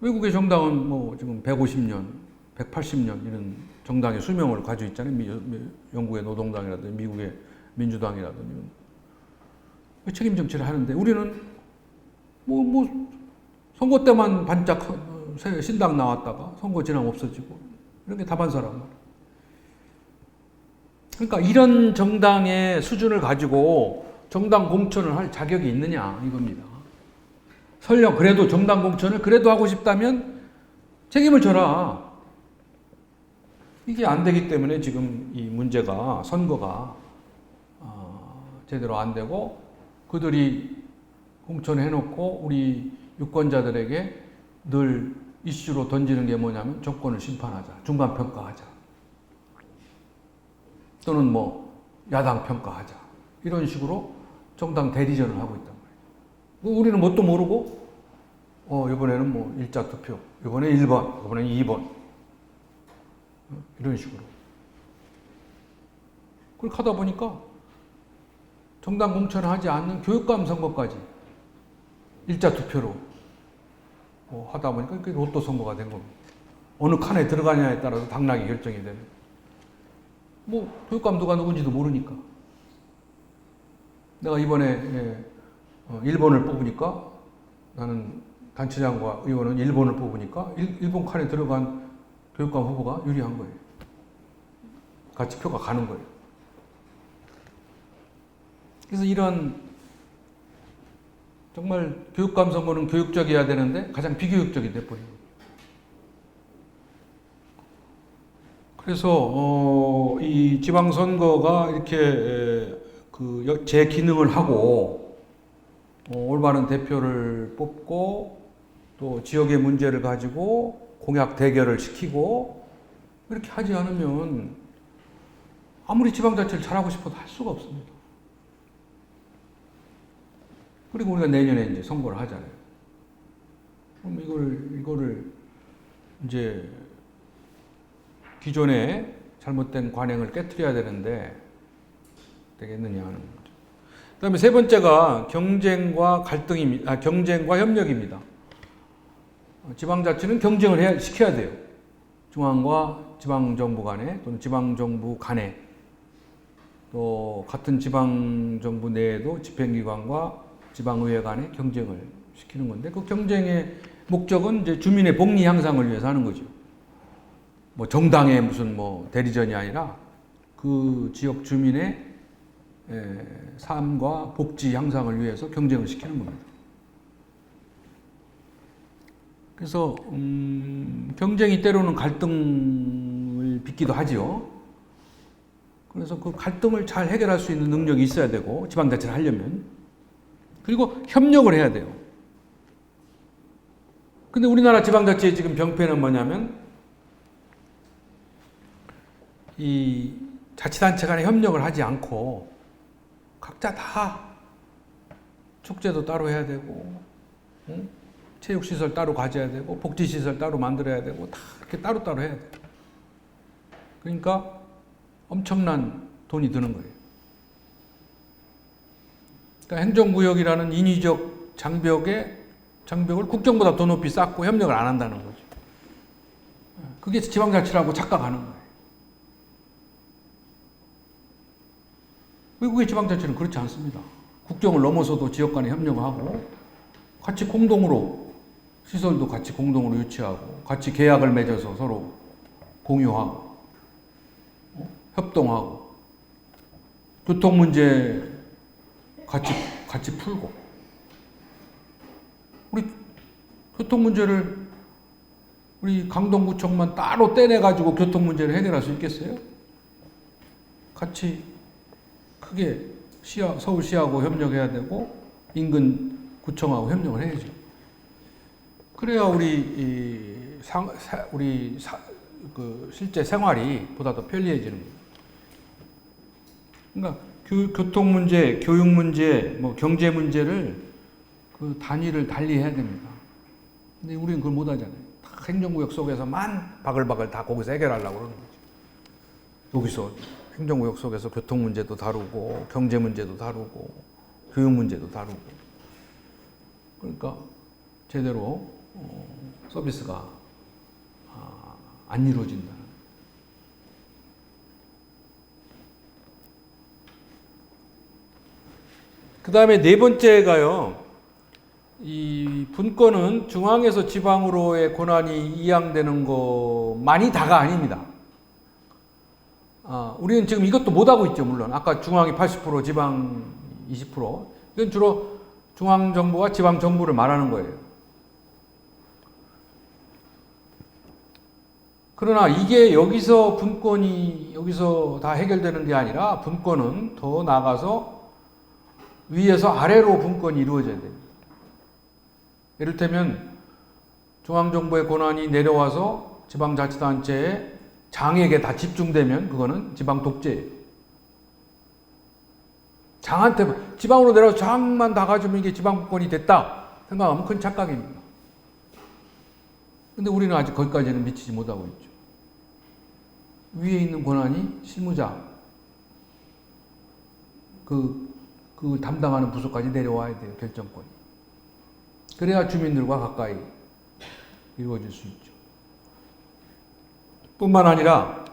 외국의 정당은 뭐 지금 150년, 180년 이런 정당의 수명을 가지고 있잖아요. 영국의 노동당이라든지 미국의 민주당이라든지. 책임 정치를 하는데 우리는 선거 때만 반짝 신당 나왔다가 선거 지나면 없어지고 이런 게 다반사란 말이에요. 그러니까 이런 정당의 수준을 가지고 정당 공천을 할 자격이 있느냐 이겁니다. 설령 그래도 정당 공천을 그래도 하고 싶다면 책임을 져라. 이게 안 되기 때문에 지금 이 문제가 선거가 제대로 안 되고 그들이 공천해놓고 우리 유권자들에게 늘 이슈로 던지는 게 뭐냐면 정권을 심판하자, 중간평가하자. 또는 뭐 야당 평가하자. 이런 식으로 정당 대리전을 하고 있단 말이에요. 우리는 뭣도 모르고 이번에는 뭐 일자 투표, 이번에 1번, 이번에 2번 이런 식으로. 그렇게 하다 보니까 정당 공천을 하지 않는 교육감 선거까지 일자 투표로 하다 보니까 그게 로또 선거가 된 겁니다. 어느 칸에 들어가냐에 따라서 당락이 결정이 되는. 뭐 교육감 누가 누군지도 모르니까. 내가 이번에 1번을 뽑으니까 나는 단체장과 의원은 1번을 뽑으니까 1번 칸에 들어간 교육감 후보가 유리한 거예요. 같이 표가 가는 거예요. 그래서 이런 정말 교육감 선거는 교육적이어야 되는데 가장 비교육적이 돼버린 거예요. 그래서 이 지방선거가 이렇게 제 기능을 하고 올바른 대표를 뽑고 또 지역의 문제를 가지고 공약 대결을 시키고 이렇게 하지 않으면 아무리 지방자치를 잘하고 싶어도 할 수가 없습니다. 그리고 우리가 내년에 이제 선거를 하잖아요. 그럼 이거를 이제 기존의 잘못된 관행을 깨트려야 되는데 되겠느냐 하는 거죠. 그다음에 세 번째가 경쟁과 협력입니다. 지방자치는 경쟁을 시켜야 돼요. 중앙과 지방정부 간에 또는 지방정부 간에 또 같은 지방정부 내에도 집행기관과 지방의회 간에 경쟁을 시키는 건데 그 경쟁의 목적은 이제 주민의 복리 향상을 위해서 하는 거죠. 뭐 정당의 무슨 뭐 대리전이 아니라 그 지역 주민의 삶과 복지 향상을 위해서 경쟁을 시키는 겁니다. 그래서 경쟁이 때로는 갈등을 빚기도 하지요. 그래서 그 갈등을 잘 해결할 수 있는 능력이 있어야 되고 지방자치를 하려면 그리고 협력을 해야 돼요. 근데 우리나라 지방자치의 지금 병폐는 뭐냐면 이 자치단체 간에 협력을 하지 않고 각자 다 축제도 따로 해야 되고 체육시설 따로 가져야 되고 복지시설 따로 만들어야 되고 다 이렇게 따로따로 해야 돼요. 그러니까 엄청난 돈이 드는 거예요. 그러니까 행정구역이라는 인위적 장벽을 국정보다 더 높이 쌓고 협력을 안 한다는 거죠. 그게 지방자치라고 착각하는 거예요. 외국의 지방자치는 그렇지 않습니다. 국정을 넘어서도 지역 간에 협력하고 같이 공동으로 시설도 같이 공동으로 유치하고 같이 계약을 맺어서 서로 공유하고 협동하고 교통 문제 같이 풀고 우리 교통 문제를 우리 강동구청만 따로 떼내가지고 교통 문제를 해결할 수 있겠어요? 같이 크게 서울시하고 협력해야 되고 인근 구청하고 협력을 해야죠. 그래야 우리 실제 생활이 보다 더 편리해지는 거예요. 그러니까 교통 문제, 교육 문제, 뭐 경제 문제를 그 단위를 달리 해야 됩니다. 근데 우리는 그걸 못 하잖아요. 다 행정구역 속에서만 바글바글 다 거기서 해결하려고 그러는 거죠. 여기서 행정구역 속에서 교통 문제도 다루고 경제 문제도 다루고 교육 문제도 다루고 그러니까 제대로 서비스가 안 이루어진다. 그 다음에 네 번째가요. 이 분권은 중앙에서 지방으로의 권한이 이양되는 것만이 다가 아닙니다. 우리는 지금 이것도 못하고 있죠, 물론. 아까 중앙이 80%, 지방 20%. 이건 주로 중앙정부와 지방정부를 말하는 거예요. 그러나 이게 여기서 다 해결되는 게 아니라 분권은 더 나아가서 위에서 아래로 분권이 이루어져야 됩니다. 이를테면 중앙정부의 권한이 내려와서 지방자치단체의 장에게 다 집중되면 그거는 지방 독재예요. 장한테 지방으로 내려서 장만 다 가지면 이게 지방분권이 됐다 생각하면 큰 착각입니다. 근데 우리는 아직 거기까지는 미치지 못하고 있죠. 위에 있는 권한이 실무자, 그 담당하는 부서까지 내려와야 돼요, 결정권이. 그래야 주민들과 가까이 이루어질 수 있죠. 뿐만 아니라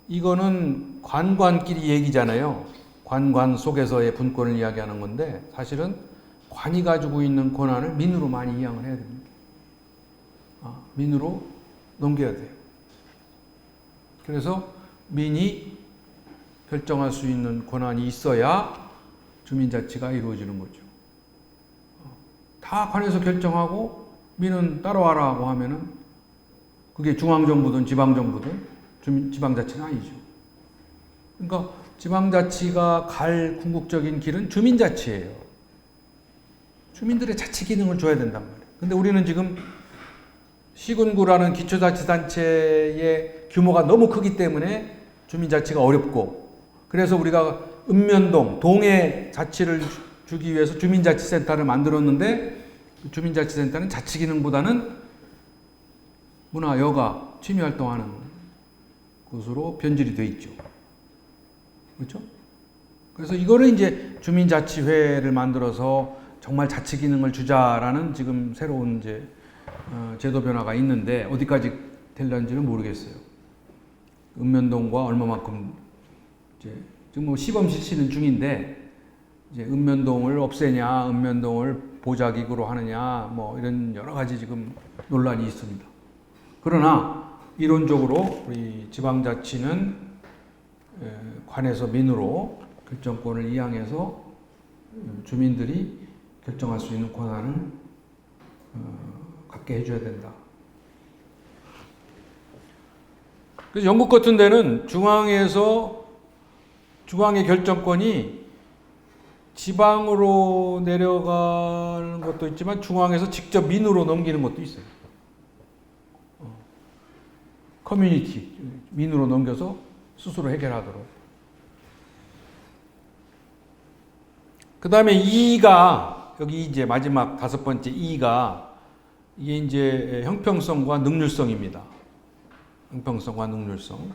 이거는 관관끼리 얘기잖아요. 관관 속에서의 분권을 이야기하는 건데 사실은 관이 가지고 있는 권한을 민으로 많이 이양을 해야 됩니다. 민으로 넘겨야 돼요. 그래서 민이 결정할 수 있는 권한이 있어야 주민자치가 이루어지는 거죠. 다 관에서 결정하고 민은 따라와라고 하면은 그게 중앙정부든 지방정부든 지방자치는 아니죠. 그러니까 지방자치가 갈 궁극적인 길은 주민자치예요. 주민들의 자치 기능을 줘야 된단 말이에요. 근데 우리는 지금 시군구라는 기초자치단체의 규모가 너무 크기 때문에 주민자치가 어렵고, 그래서 우리가 읍면동, 동해 자치를 주기 위해서 주민자치센터를 만들었는데 주민자치센터는 자치기능보다는 문화, 여가, 취미활동하는 곳으로 변질이 돼 있죠. 그렇죠? 그래서 이거를 이제 주민자치회를 만들어서 정말 자치기능을 주자라는 지금 새로운 이제 제도 변화가 있는데 어디까지 될런지는 모르겠어요. 읍면동과 얼마만큼 이제 지금 뭐 시범 실시는 중인데 이제 읍면동을 없애냐, 읍면동을 보자기구로 하느냐, 뭐 이런 여러 가지 지금 논란이 있습니다. 그러나 이론적으로 우리 지방자치는 관에서 민으로 결정권을 이양해서 주민들이 결정할 수 있는 권한을 갖게 해줘야 된다. 그래서 영국 같은 데는 중앙의 결정권이 지방으로 내려가는 것도 있지만 중앙에서 직접 민으로 넘기는 것도 있어요. 커뮤니티, 민으로 넘겨서 스스로 해결하도록. 그 다음에 2가, 여기 이제 마지막 5번째 2가, 이게 이제 형평성과 능률성입니다. 형평성과 능률성.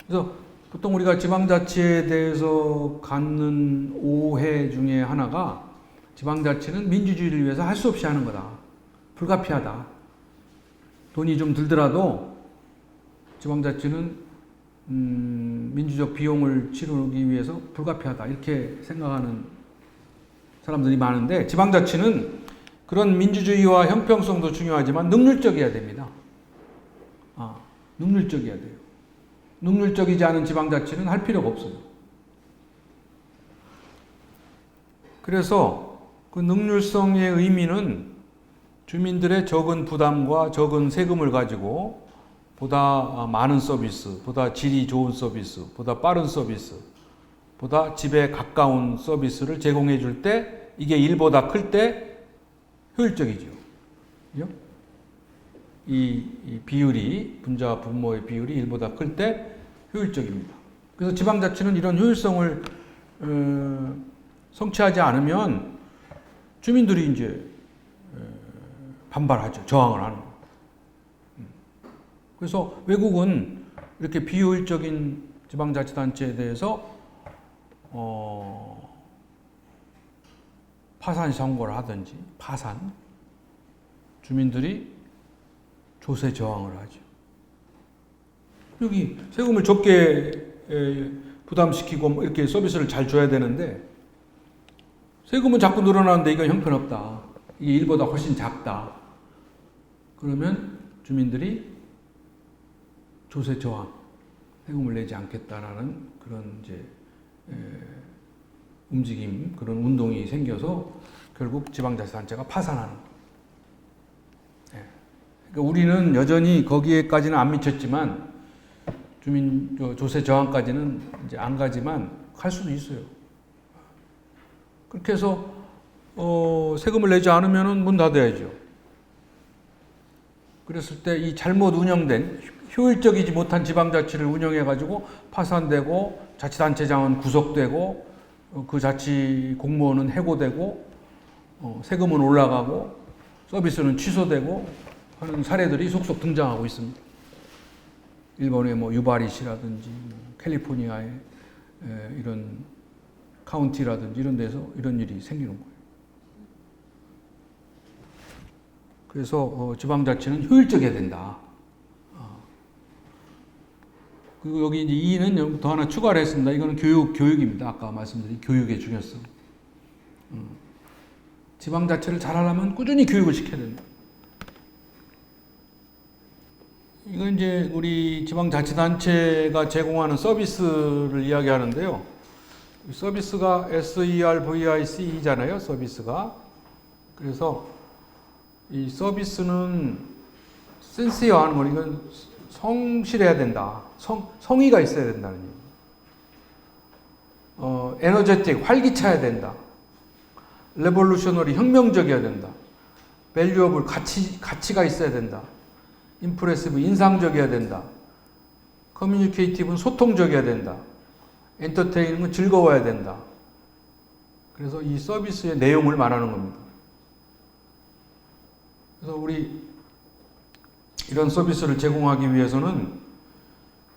그래서 보통 우리가 지방자치에 대해서 갖는 오해 중에 하나가 지방자치는 민주주의를 위해서 할 수 없이 하는 거다. 불가피하다. 돈이 좀 들더라도 지방자치는 민주적 비용을 치르기 위해서 불가피하다. 이렇게 생각하는 사람들이 많은데 지방자치는 그런 민주주의와 형평성도 중요하지만 능률적이어야 됩니다. 능률적이어야 돼요. 능률적이지 않은 지방자치는 할 필요가 없어요. 그래서 그 능률성의 의미는 주민들의 적은 부담과 적은 세금을 가지고 보다 많은 서비스, 보다 질이 좋은 서비스, 보다 빠른 서비스, 보다 집에 가까운 서비스를 제공해 줄 때 이게 1보다 클 때 효율적이죠. 그죠? 이 비율이, 분자와 분모의 비율이 1보다 클 때 효율적입니다. 그래서 지방자치는 이런 효율성을 성취하지 않으면 주민들이 이제 반발하죠. 저항을 하는 거예요. 그래서 외국은 이렇게 비효율적인 지방자치단체에 대해서 파산 선고를 하든지 주민들이 조세 저항을 하죠. 여기 세금을 적게 부담시키고 이렇게 서비스를 잘 줘야 되는데 세금은 자꾸 늘어나는데 이건 형편없다. 이게 1보다 훨씬 작다. 그러면 주민들이 조세 저항, 세금을 내지 않겠다라는 그런 이제 움직임, 그런 운동이 생겨서 결국 지방자치단체가 파산하는. 그러니까 우리는 여전히 거기에까지는 안 미쳤지만 주민 조세 저항까지는 이제 안 가지만 갈 수도 있어요. 그렇게 해서 세금을 내지 않으면은 문 닫아야죠. 그랬을 때 이 잘못 운영된 효율적이지 못한 지방자치를 운영해 가지고 파산되고 자치단체장은 구속되고 그 자치 공무원은 해고되고 세금은 올라가고 서비스는 취소되고 하는 사례들이 속속 등장하고 있습니다. 일본의 뭐 유바리시라든지 캘리포니아의 이런 카운티라든지 이런 데서 이런 일이 생기는 거예요. 그래서 지방자치는 효율적이어야 된다. 그리고 여기 이제 2는 더 하나 추가를 했습니다. 이거는 교육입니다. 아까 말씀드린 교육의 중요성. 지방자치를 잘하려면 꾸준히 교육을 시켜야 된다. 이건 이제 우리 지방자치단체가 제공하는 서비스를 이야기하는데요. 서비스가 SERVIC잖아요. 서비스가. 그래서 이 서비스는 센스여하는 건 이건 성실해야 된다. 성의가 있어야 된다는 얘기예요. 에너제틱, 활기차야 된다. 레볼루셔너리, 혁명적이어야 된다. 밸류어블, 가치가 있어야 된다. 임프레시브, 인상적이어야 된다. 커뮤니케이티브는 소통적이어야 된다. 엔터테이닝은 즐거워야 된다. 그래서 이 서비스의 내용을 말하는 겁니다. 그래서 우리 이런 서비스를 제공하기 위해서는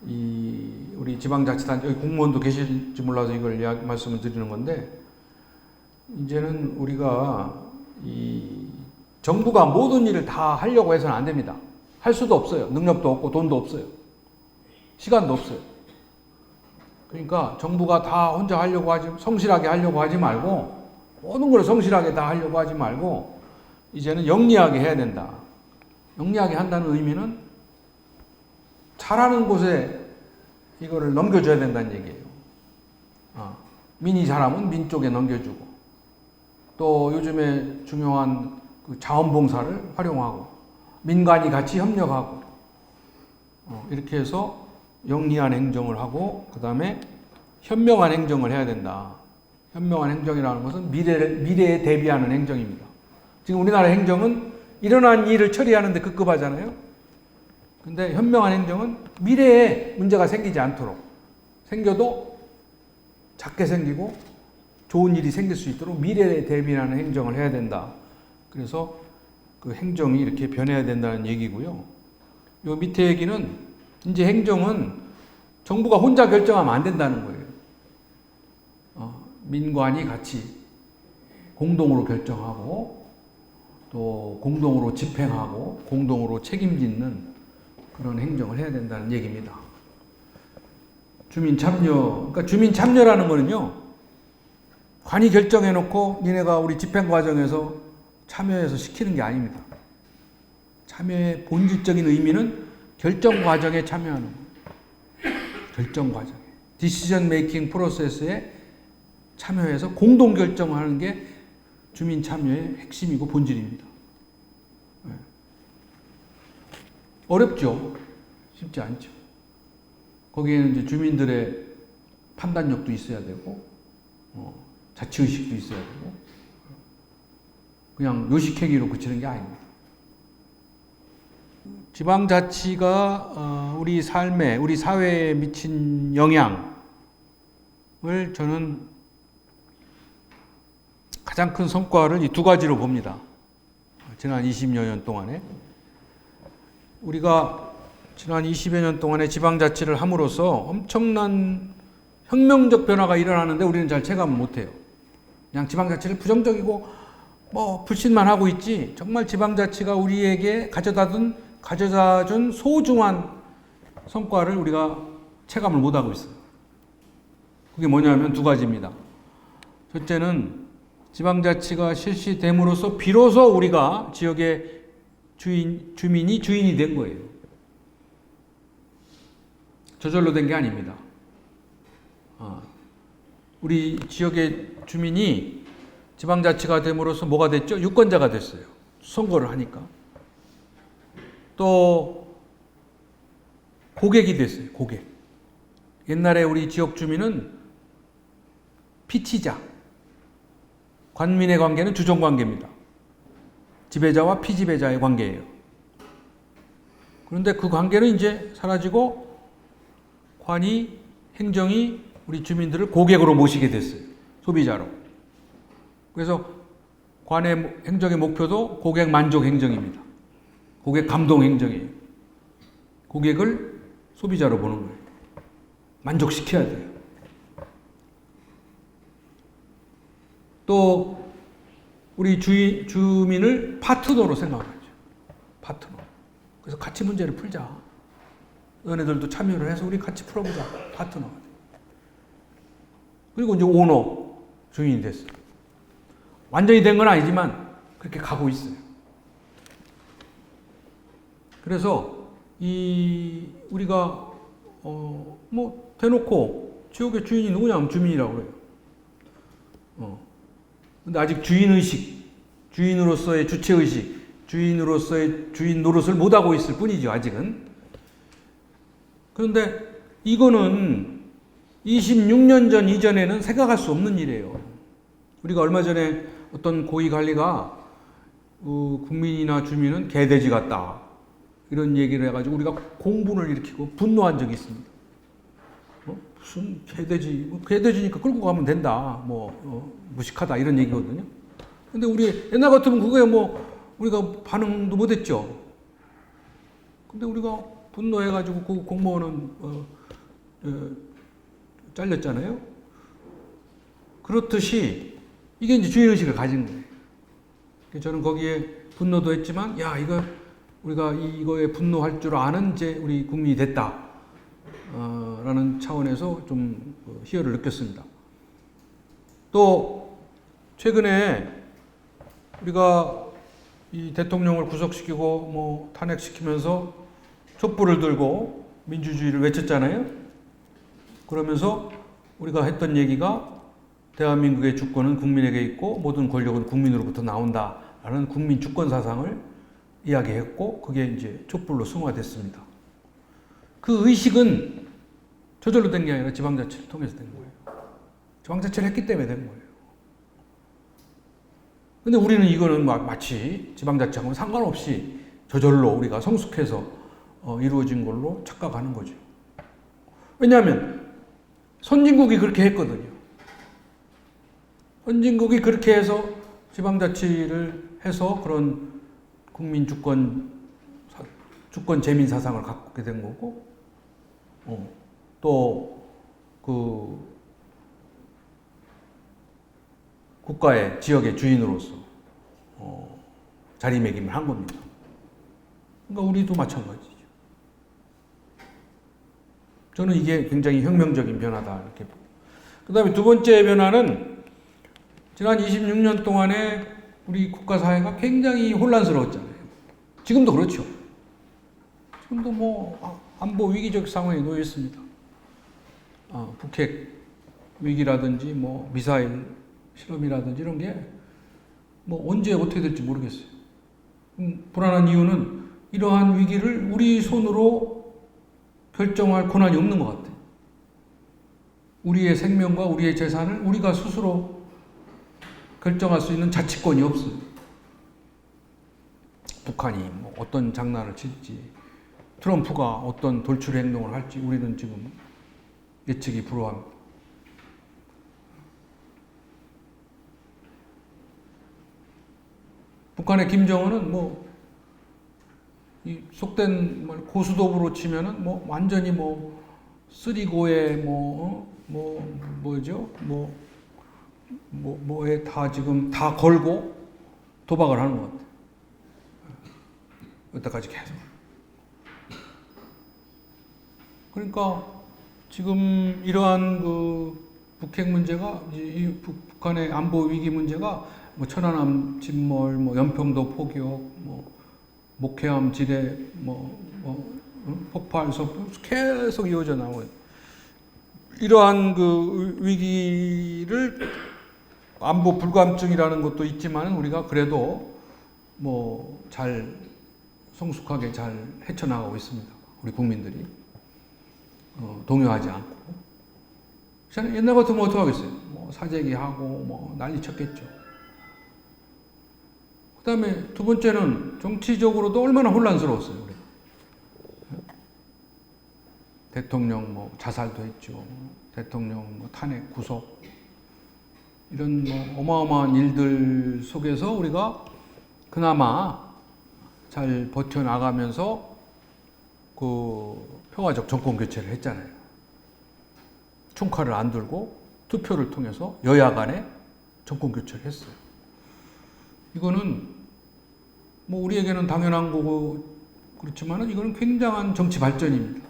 우리 지방자치단체, 여기 공무원도 계실지 몰라서 이걸 말씀을 드리는 건데, 이제는 우리가 정부가 모든 일을 다 하려고 해서는 안 됩니다. 할 수도 없어요. 능력도 없고 돈도 없어요. 시간도 없어요. 그러니까 정부가 다 혼자 성실하게 하려고 하지 말고, 모든 걸 성실하게 다 하려고 하지 말고, 이제는 영리하게 해야 된다. 영리하게 한다는 의미는 잘하는 곳에 이거를 넘겨줘야 된다는 얘기예요. 민이 잘하면 민 쪽에 넘겨주고, 또 요즘에 중요한 그 자원봉사를 활용하고, 민간이 같이 협력하고, 이렇게 해서 영리한 행정을 하고, 그 다음에 현명한 행정을 해야 된다. 현명한 행정이라는 것은 미래에 대비하는 행정입니다. 지금 우리나라 행정은 일어난 일을 처리하는데 급급하잖아요. 근데 현명한 행정은 미래에 문제가 생기지 않도록, 생겨도 작게 생기고 좋은 일이 생길 수 있도록 미래에 대비하는 행정을 해야 된다. 그래서 그 행정이 이렇게 변해야 된다는 얘기고요. 요 밑에 얘기는 이제 행정은 정부가 혼자 결정하면 안 된다는 거예요. 민관이 같이 공동으로 결정하고, 또 공동으로 집행하고 공동으로 책임짓는 그런 행정을 해야 된다는 얘기입니다. 주민 참여, 그러니까 주민 참여라는 거는요, 관이 결정해놓고 니네가 우리 집행 과정에서 참여해서 시키는 게 아닙니다. 참여의 본질적인 의미는 결정 과정에 참여하는 거예요. 결정 과정에. 디시전 메이킹 프로세스에 참여해서 공동 결정하는 게 주민 참여의 핵심이고 본질입니다. 네. 어렵죠? 쉽지 않죠. 거기에는 이제 주민들의 판단력도 있어야 되고, 자치의식도 있어야 되고, 그냥 요식행위로 그치는 게 아닙니다. 지방자치가 우리 삶에, 우리 사회에 미친 영향을 저는 가장 큰 성과를 이 두 가지로 봅니다. 지난 20여 년 동안에. 우리가 지난 20여 년 동안에 지방자치를 함으로써 엄청난 혁명적 변화가 일어나는데 우리는 잘 체감을 못해요. 그냥 지방자치를 부정적이고 불신만 하고 있지, 정말 지방자치가 우리에게 가져다 준 소중한 성과를 우리가 체감을 못하고 있어요. 그게 뭐냐면 두 가지입니다. 첫째는 지방자치가 실시됨으로써 비로소 우리가 지역의 주민이 주인이 된 거예요. 저절로 된 게 아닙니다. 우리 지역의 주민이 지방자치가 됨으로써 뭐가 됐죠? 유권자가 됐어요. 선거를 하니까. 또 고객이 됐어요. 고객. 옛날에 우리 지역 주민은 피치자, 관민의 관계는 주종관계입니다. 지배자와 피지배자의 관계예요. 그런데 그 관계는 이제 사라지고 관이, 행정이 우리 주민들을 고객으로 모시게 됐어요. 소비자로. 그래서 관의 행정의 목표도 고객 만족 행정입니다. 고객 감동 행정이에요. 고객을 소비자로 보는 거예요. 만족시켜야 돼요. 또 우리 주민을 파트너로 생각하죠. 파트너. 그래서 같이 문제를 풀자. 너네들도 참여를 해서 우리 같이 풀어보자. 파트너. 그리고 이제 오너, 주인이 됐어요. 완전히 된 건 아니지만 그렇게 가고 있어요. 그래서 우리가 뭐 대놓고 지역의 주인이 누구냐면 주민이라고 그래요. 근데 아직 주인의식, 주인으로서의 주체의식, 주인으로서의 주인 노릇을 못하고 있을 뿐이죠, 아직은. 그런데 이거는 26년 전 이전에는 생각할 수 없는 일이에요. 우리가 얼마 전에 어떤 고위관리가 국민이나 주민은 개돼지 같다. 이런 얘기를 해가지고 우리가 공분을 일으키고 분노한 적이 있습니다. 무슨 개돼지, 개돼지니까 끌고 가면 된다. 무식하다. 이런 얘기거든요. 근데 우리 옛날 같으면 그거에 우리가 반응도 못했죠. 근데 우리가 분노해가지고 그 공무원은 잘렸잖아요. 그렇듯이 이게 이제 주인의식을 가진 거예요. 저는 거기에 분노도 했지만, 우리가 이거에 분노할 줄 아는 이제 우리 국민이 됐다. 라는 차원에서 좀 희열을 느꼈습니다. 또, 최근에 우리가 이 대통령을 구속시키고 탄핵시키면서 촛불을 들고 민주주의를 외쳤잖아요. 그러면서 우리가 했던 얘기가 대한민국의 주권은 국민에게 있고 모든 권력은 국민으로부터 나온다라는 국민 주권 사상을 이야기했고 그게 이제 촛불로 승화됐습니다. 그 의식은 저절로 된 게 아니라 지방자치를 통해서 된 거예요. 지방자치를 했기 때문에 된 거예요. 근데 우리는 이거는 마치 지방자치하고는 상관없이 저절로 우리가 성숙해서 이루어진 걸로 착각하는 거죠. 왜냐하면 선진국이 그렇게 했거든요. 선진국이 그렇게 해서 지방자치를 해서 그런 국민 주권 재민 사상을 갖게 된 거고, 또 국가의 지역의 주인으로서 자리매김을 한 겁니다. 그러니까 우리도 마찬가지죠. 저는 이게 굉장히 혁명적인 변화다 이렇게 보고. 그다음에 두 번째 변화는 지난 26년 동안에 우리 국가 사회가 굉장히 혼란스러웠잖아요. 지금도 그렇죠. 지금도 안보 위기적 상황에 놓여 있습니다. 북핵 위기라든지 미사일 실험이라든지 이런 게 언제 어떻게 될지 모르겠어요. 불안한 이유는 이러한 위기를 우리 손으로 결정할 권한이 없는 것 같아요. 우리의 생명과 우리의 재산을 우리가 스스로 결정할 수 있는 자치권이 없어요. 북한이 어떤 장난을 칠지, 트럼프가 어떤 돌출 행동을 할지 우리는 지금 예측이 불허합니다. 북한의 김정은은 이 속된 고수도부로 치면은 완전히 쓰리고에 뭐에 다 지금 다 걸고 도박을 하는 것 같아요. 여태까지 계속. 그러니까 지금 이러한 북핵 문제가 이 북한의 안보 위기 문제가 천안함 침몰, 연평도 포격, 목해함 지뢰, 폭발, 계속 이어져 나오고 이러한 위기를 안보 불감증이라는 것도 있지만 우리가 그래도 잘 성숙하게 잘 헤쳐나가고 있습니다. 우리 국민들이 동요하지 않고. 옛날 같으면 어떻게 하겠어요? 사재기하고 난리 쳤겠죠. 그 다음에 두 번째는 정치적으로도 얼마나 혼란스러웠어요. 우리. 대통령 자살도 했죠. 대통령 탄핵 구속. 이런 뭐 어마어마한 일들 속에서 우리가 그나마 잘 버텨나가면서 그 평화적 정권 교체를 했잖아요. 총칼을 안 들고 투표를 통해서 여야 간에 정권 교체를 했어요. 이거는 뭐 우리에게는 당연한 거고 그렇지만 이거는 굉장한 정치 발전입니다.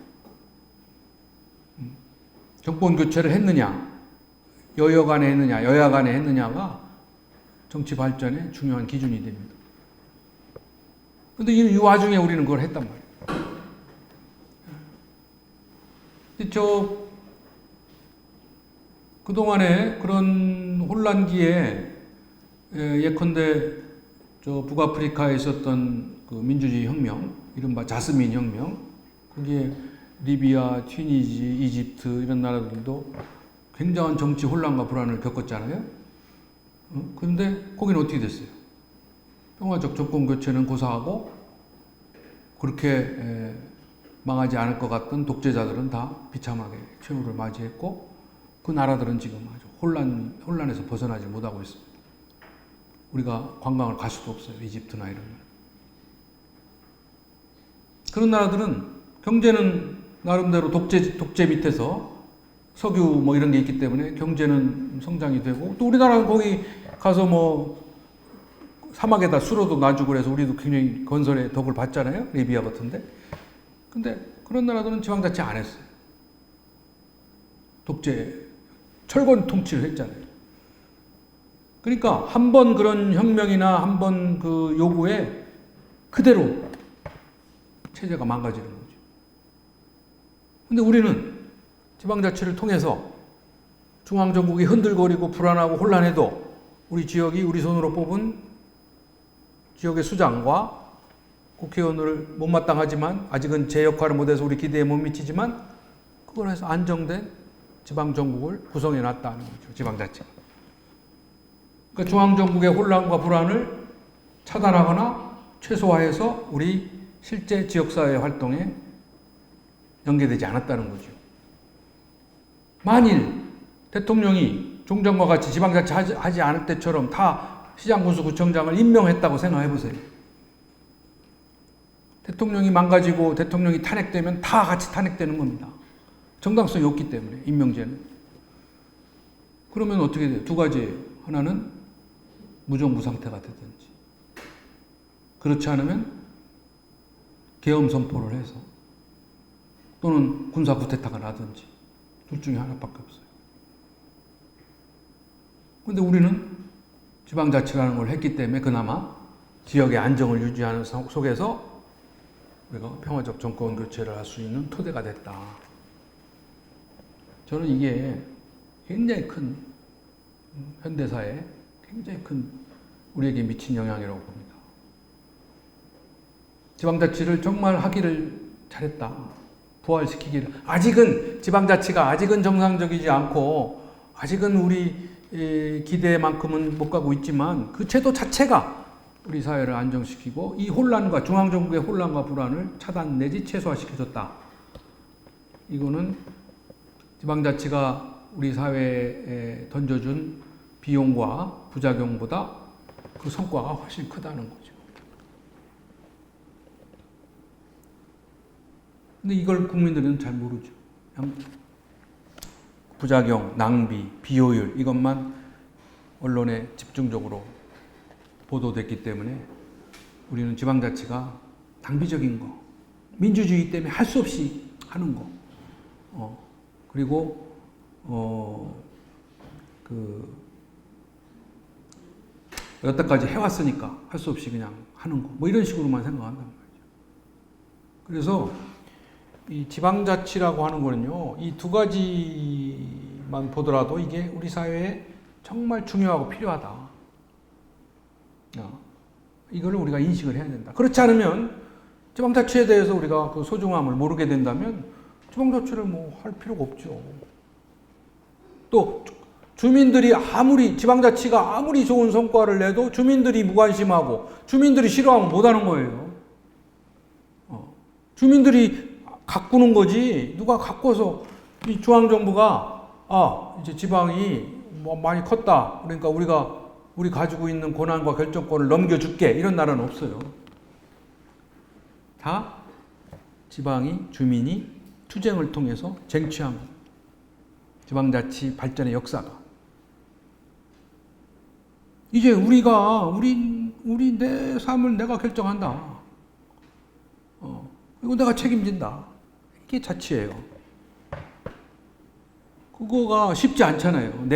정권 교체를 했느냐, 여야 간에 했느냐, 여야 간에 했느냐가 정치 발전의 중요한 기준이 됩니다. 그런데 이 와중에 우리는 그걸 했단 말이에요. 그동안에 그런 혼란기에 예컨대 북아프리카에 있었던 그 민주주의 혁명, 이른바 자스민 혁명, 거기에 리비아, 튀니지, 이집트 이런 나라들도 굉장한 정치 혼란과 불안을 겪었잖아요. 그런데 거기는 어떻게 됐어요? 평화적 정권 교체는 고사하고 그렇게 망하지 않을 것 같던 독재자들은 다 비참하게 최후를 맞이했고 그 나라들은 지금 아주 혼란에서 벗어나지 못하고 있습니다. 우리가 관광을 갈 수도 없어요. 이집트나 이런 나라. 그런 나라들은 경제는 나름대로 독재 밑에서 석유 뭐 이런 게 있기 때문에 경제는 성장이 되고 또 우리나라는 거기 가서 뭐 사막에다 수로도 놔주고 그래서 우리도 굉장히 건설의 덕을 봤잖아요. 리비아 같은데. 근데 그런 나라들은 지방자치 안 했어요. 독재, 철권 통치를 했잖아요. 그러니까 한 번 그런 혁명이나 한 번 그 요구에 그대로 체제가 망가지는 거죠. 근데 우리는 지방자치를 통해서 중앙정국이 흔들거리고 불안하고 혼란해도 우리 지역이 우리 손으로 뽑은 지역의 수장과 국회의원을 못마땅하지만 아직은 제 역할을 못해서 우리 기대에 못 미치지만 그걸 해서 안정된 지방정국을 구성해 놨다는 거죠. 지방자치가. 그러니까 중앙정국의 혼란과 불안을 차단하거나 최소화해서 우리 실제 지역사회 활동에 연계되지 않았다는 거죠. 만일 대통령이 종전과 같이 지방자치 하지 않을 때처럼 다 시장군수구청장을 임명했다고 생각해 보세요. 대통령이 망가지고 대통령이 탄핵되면 다 같이 탄핵되는 겁니다. 정당성이 없기 때문에 임명제는. 그러면 어떻게 돼요? 두 가지예요. 하나는 무정부 상태가 되든지 그렇지 않으면 계엄 선포를 해서 또는 군사 쿠데타가 나든지 둘 중에 하나밖에 없어요. 그런데 우리는 지방자치라는 걸 했기 때문에 그나마 지역의 안정을 유지하는 속에서 우리가 평화적 정권 교체를 할 수 있는 토대가 됐다. 저는 이게 굉장히 큰 현대사에 굉장히 큰 우리에게 미친 영향이라고 봅니다. 지방자치를 정말 하기를 잘했다. 부활시키기를. 아직은 지방자치가 아직은 정상적이지 않고 아직은 우리 기대만큼은 못 가고 있지만 그 제도 자체가 우리 사회를 안정시키고 이 혼란과 중앙정부의 혼란과 불안을 차단 내지 최소화시켜줬다. 이거는 지방자치가 우리 사회에 던져준 비용과 부작용보다 그 성과가 훨씬 크다는 거죠. 근데 이걸 국민들은 잘 모르죠. 그냥 부작용, 낭비, 비효율 이것만 언론에 집중적으로 보도됐기 때문에 우리는 지방자치가 낭비적인 거, 민주주의 때문에 할 수 없이 하는 거, 그리고 여태까지 해왔으니까 할 수 없이 그냥 하는 거, 뭐 이런 식으로만 생각한단 말이죠. 그래서 이 지방자치라고 하는 거는요, 이 두 가지만 보더라도 이게 우리 사회에 정말 중요하고 필요하다. 이걸 우리가 인식을 해야 된다. 그렇지 않으면 지방자치에 대해서 우리가 그 소중함을 모르게 된다면 지방자치를 뭐 할 필요가 없죠. 또 주민들이 지방자치가 아무리 좋은 성과를 내도 주민들이 무관심하고 주민들이 싫어하면 못하는 거예요. 주민들이 가꾸는 거지 누가 가꿔서 이 중앙정부가 이제 지방이 뭐 많이 컸다. 그러니까 우리 가지고 있는 권한과 결정권을 넘겨줄게. 이런 나라는 없어요. 다 주민이 투쟁을 통해서 쟁취한 지방자치 발전의 역사가. 이제 우리 내 삶을 내가 결정한다. 이거 내가 책임진다. 이게 자치예요. 그거가 쉽지 않잖아요.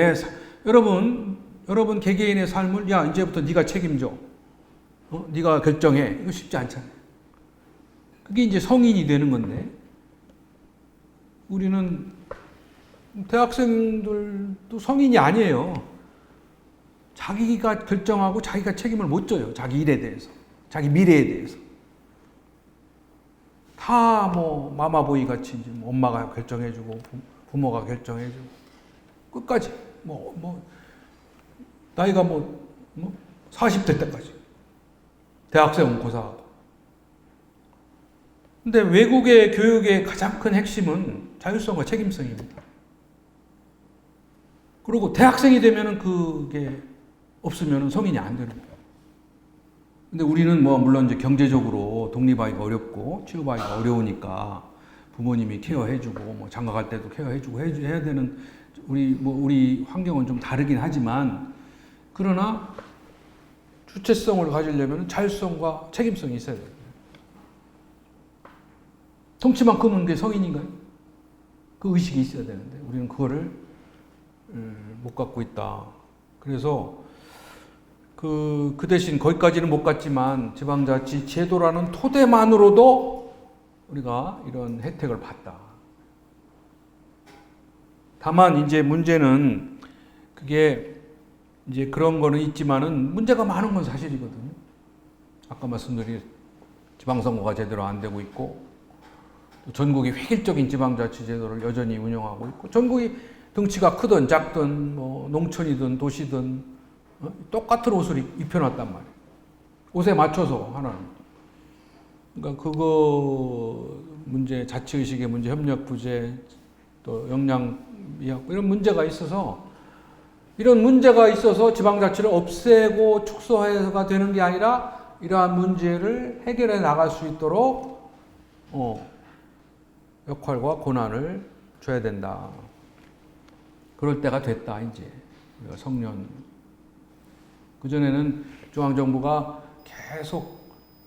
여러분 개개인의 삶을 야 이제부터 네가 책임져. 네가 결정해. 이거 쉽지 않잖아요. 그게 이제 성인이 되는 건데 우리는 대학생들도 성인이 아니에요. 자기가 결정하고 자기가 책임을 못 져요. 자기 일에 대해서. 자기 미래에 대해서. 다 뭐 마마보이 같이 이제 뭐 엄마가 결정해주고 부모가 결정해주고 끝까지 나이가 40대 때까지 대학생은 고사하고. 근데 외국의 교육의 가장 큰 핵심은 자율성과 책임성입니다. 그리고 대학생이 되면은 그게 없으면은 성인이 안 되는 거예요. 근데 우리는 물론 이제 경제적으로 독립하기가 어렵고 취업하기가 어려우니까 부모님이 케어해주고 장가 갈 때도 케어해주고 해야 되는 우리 환경은 좀 다르긴 하지만 그러나 주체성을 가지려면 자율성과 책임성이 있어야 돼요. 통치만큼은 게 성인인가요? 그 의식이 있어야 되는데 우리는 그거를 못 갖고 있다. 그래서 그 대신 거기까지는 못 갔지만 지방자치 제도라는 토대만으로도 우리가 이런 혜택을 봤다. 다만 이제 문제는 그게 이제 그런 거는 있지만은 문제가 많은 건 사실이거든요. 아까 말씀드린 지방선거가 제대로 안 되고 있고 전국이 획일적인 지방자치 제도를 여전히 운영하고 있고 전국이 덩치가 크든 작든 농촌이든 도시든 똑같은 옷을 입혀놨단 말이에요. 옷에 맞춰서 하나는. 그러니까 그거 문제, 자치의식의 문제, 협력 부재, 또 역량 미학 이런 문제가 있어서 지방자치를 없애고 축소해서가 되는 게 아니라 이러한 문제를 해결해 나갈 수 있도록 역할과 권한을 줘야 된다. 그럴 때가 됐다, 이제. 우리가 성년. 그전에는 중앙정부가 계속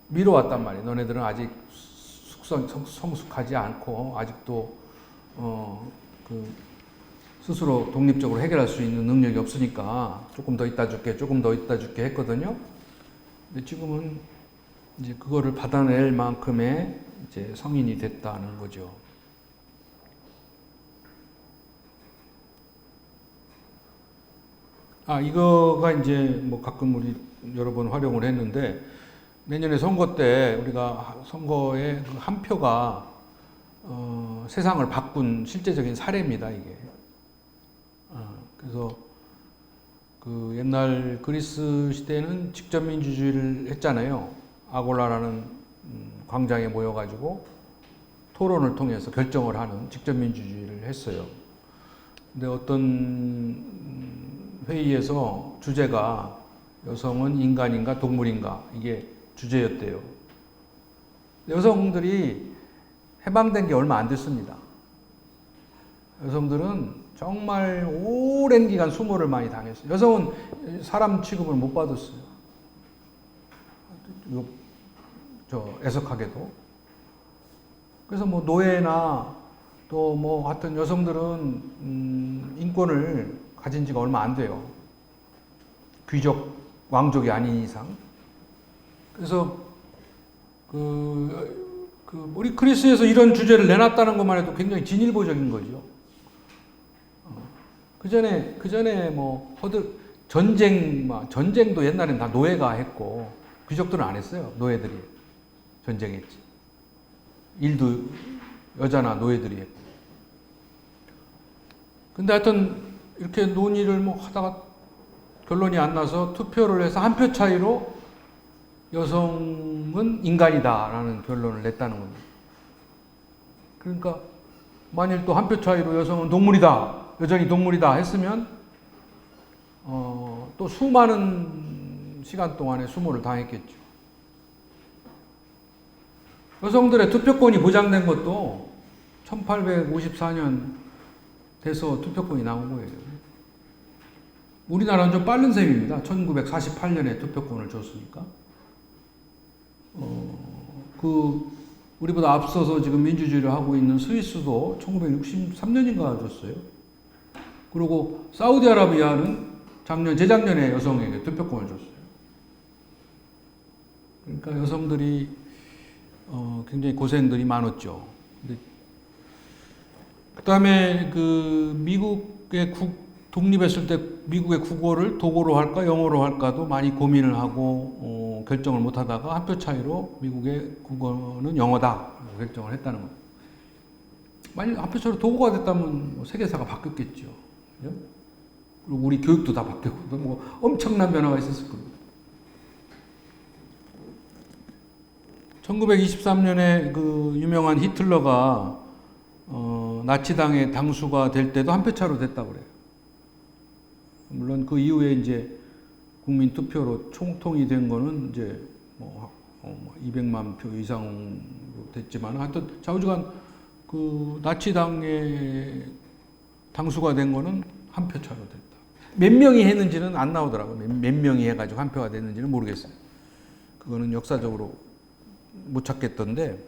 미뤄왔단 말이에요. 너네들은 아직 성숙하지 않고, 아직도, 스스로 독립적으로 해결할 수 있는 능력이 없으니까 조금 더 이따 줄게 했거든요. 근데 지금은 이제 그거를 받아낼 만큼의 이제 성인이 됐다는 거죠. 이거가 이제 가끔 우리 여러 번 활용을 했는데, 내년에 선거 때 우리가 선거의 한 표가 세상을 바꾼 실제적인 사례입니다, 이게. 그래서 그 옛날 그리스 시대에는 직접 민주주의를 했잖아요. 아골라라는 광장에 모여가지고 토론을 통해서 결정을 하는 직접 민주주의를 했어요. 근데 어떤 회의에서 주제가 여성은 인간인가 동물인가 이게 주제였대요. 여성들이 해방된 게 얼마 안 됐습니다. 여성들은 정말 오랜 기간 수모를 많이 당했어요. 여성은 사람 취급을 못 받았어요. 애석하게도. 그래서 노예나 또 하여튼 여성들은 인권을 가진 지가 얼마 안 돼요. 귀족, 왕족이 아닌 이상. 그래서 우리 그리스에서 이런 주제를 내놨다는 것만 해도 굉장히 진일보적인 거죠. 그 전에 전쟁도 옛날엔 다 노예가 했고, 귀족들은 안 했어요. 노예들이 전쟁했지. 일도 여자나 노예들이 했고. 근데 하여튼, 이렇게 논의를 하다가 결론이 안 나서 투표를 해서 한 표 차이로 여성은 인간이다라는 결론을 냈다는 겁니다. 그러니까 만일 또 한 표 차이로 여성은 동물이다, 여전히 동물이다 했으면 또 수많은 시간 동안에 수모를 당했겠죠. 여성들의 투표권이 보장된 것도 1854년 돼서 투표권이 나온 거예요. 우리나라는 좀 빠른 셈입니다. 1948년에 투표권을 줬으니까. 우리보다 앞서서 지금 민주주의를 하고 있는 스위스도 1963년인가 줬어요. 그리고 사우디아라비아는 재작년에 여성에게 투표권을 줬어요. 그러니까 여성들이 굉장히 고생들이 많았죠. 그 다음에 미국의 독립했을 때 미국의 국어를 독어로 할까 영어로 할까도 많이 고민을 하고 결정을 못 하다가 한 표 차이로 미국의 국어는 영어다 결정을 했다는 거예요. 만약 한 표 차이로 독어가 됐다면 세계사가 바뀌었겠죠. 그죠? 그리고 우리 교육도 다 바뀌었고 뭐 엄청난 변화가 있었을 겁니다. 1923년에 유명한 히틀러가 나치당의 당수가 될 때도 한 표 차로 됐다고 그래요. 물론 그 이후에 이제 국민 투표로 총통이 된 거는 이제 200만 표 이상으로 됐지만 하여튼 좌우지간 나치당의 당수가 된 거는 한 표 차로 됐다. 몇 명이 했는지는 안 나오더라고요. 몇 명이 해가지고 한 표가 됐는지는 모르겠어요. 그거는 역사적으로 못 찾겠던데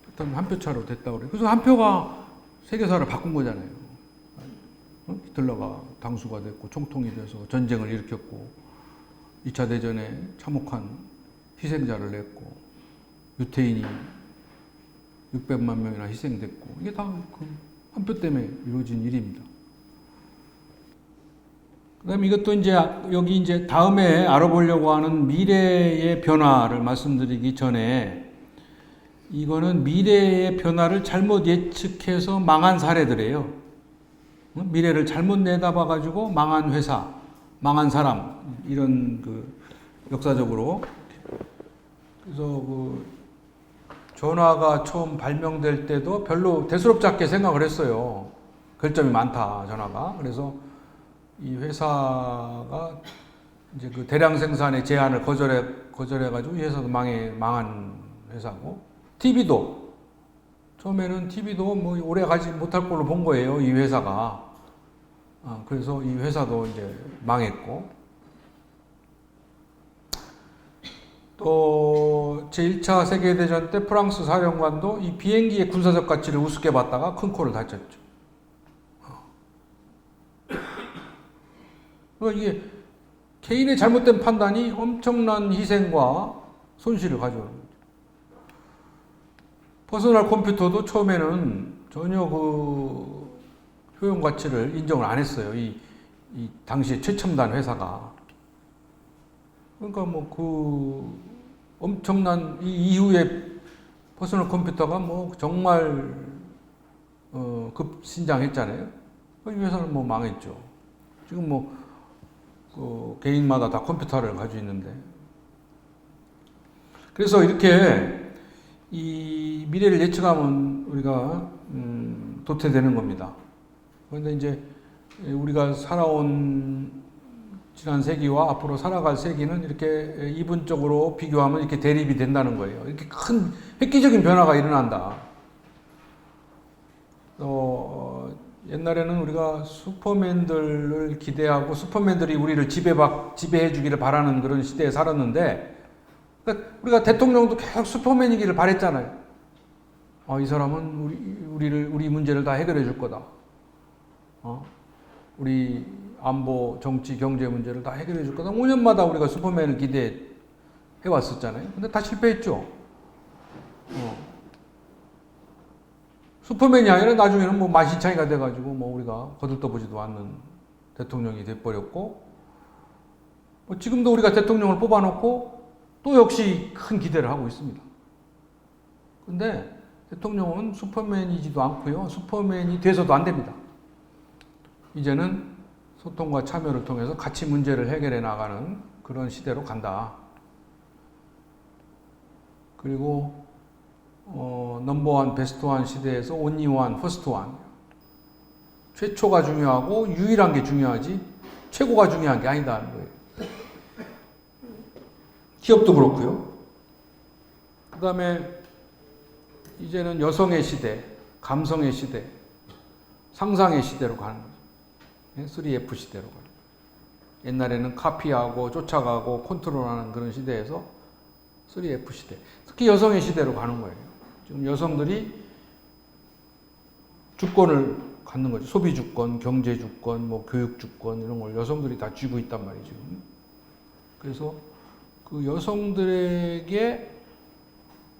일단 한 표 차로 됐다고 그래요. 그래서 한 표가 세계사를 바꾼 거잖아요. 히틀러가 당수가 됐고 총통이 돼서 전쟁을 일으켰고 2차 대전에 참혹한 희생자를 냈고 유태인이 600만 명이나 희생됐고 이게 다 한 표 때문에 이루어진 일입니다. 그다음에 이것도 이제 여기 이제 다음에 알아보려고 하는 미래의 변화를 말씀드리기 전에 이거는 미래의 변화를 잘못 예측해서 망한 사례들이에요. 미래를 잘못 내다봐가지고 망한 회사, 망한 사람 이런 역사적으로. 그래서 전화가 처음 발명될 때도 별로 대수롭지 않게 생각을 했어요. 결점이 많다 전화가. 그래서 이 회사가 이제 대량 생산의 제한을 거절해가지고 이 회사도 망한 회사고. TV도 처음에는 TV도 뭐 오래 가지 못할 걸로 본 거예요. 이 회사가. 그래서 이 회사도 이제 망했고. 또 제1차 세계대전 때 프랑스 사령관도 이 비행기의 군사적 가치를 우습게 봤다가 큰 코를 다쳤죠. 그러니까 이게 개인의 잘못된 판단이 엄청난 희생과 손실을 가져오는 거죠. 퍼스널 컴퓨터도 처음에는 전혀 효용 가치를 인정을 안 했어요. 이 당시에 최첨단 회사가. 그러니까 엄청난 이후에 퍼스널 컴퓨터가 정말 급신장했잖아요. 이 회사는 망했죠. 지금 개인마다 다 컴퓨터를 가지고 있는데. 그래서 이렇게 이 미래를 예측하면 우리가 도태되는 겁니다. 그런데 이제 우리가 살아온 지난 세기와 앞으로 살아갈 세기는 이렇게 이분적으로 비교하면 이렇게 대립이 된다는 거예요. 이렇게 큰 획기적인 변화가 일어난다. 옛날에는 우리가 슈퍼맨들을 기대하고 슈퍼맨들이 우리를 지배해 주기를 바라는 그런 시대에 살았는데, 그러니까 우리가 대통령도 계속 슈퍼맨이기를 바랬잖아요. 이 사람은 우리 문제를 다 해결해 줄 거다. 우리 안보, 정치, 경제 문제를 다 해결해 줄 거다. 5년마다 우리가 슈퍼맨을 기대해 왔었잖아요. 근데 다 실패했죠. 슈퍼맨이 아니라 나중에는 만신창이가 돼가지고 우리가 거들떠보지도 않는 대통령이 돼버렸고, 지금도 우리가 대통령을 뽑아놓고 또 역시 큰 기대를 하고 있습니다. 근데 대통령은 슈퍼맨이지도 않고요. 슈퍼맨이 돼서도 안 됩니다. 이제는 소통과 참여를 통해서 같이 문제를 해결해 나가는 그런 시대로 간다. 그리고 넘버원, 베스트원 시대에서 온리원, 퍼스트원. 최초가 중요하고 유일한 게 중요하지 최고가 중요한 게 아니다 하는 거예요. 기업도 그렇고요. 그 다음에 이제는 여성의 시대, 감성의 시대, 상상의 시대로 가는 거죠. 3F 시대로 가는 거죠. 옛날에는 카피하고 쫓아가고 컨트롤하는 그런 시대에서 3F 시대, 특히 여성의 시대로 가는 거예요. 지금 여성들이 주권을 갖는 거죠. 소비 주권, 경제 주권, 뭐 교육 주권 이런 걸 여성들이 다 쥐고 있단 말이죠. 그래서 그 여성들에게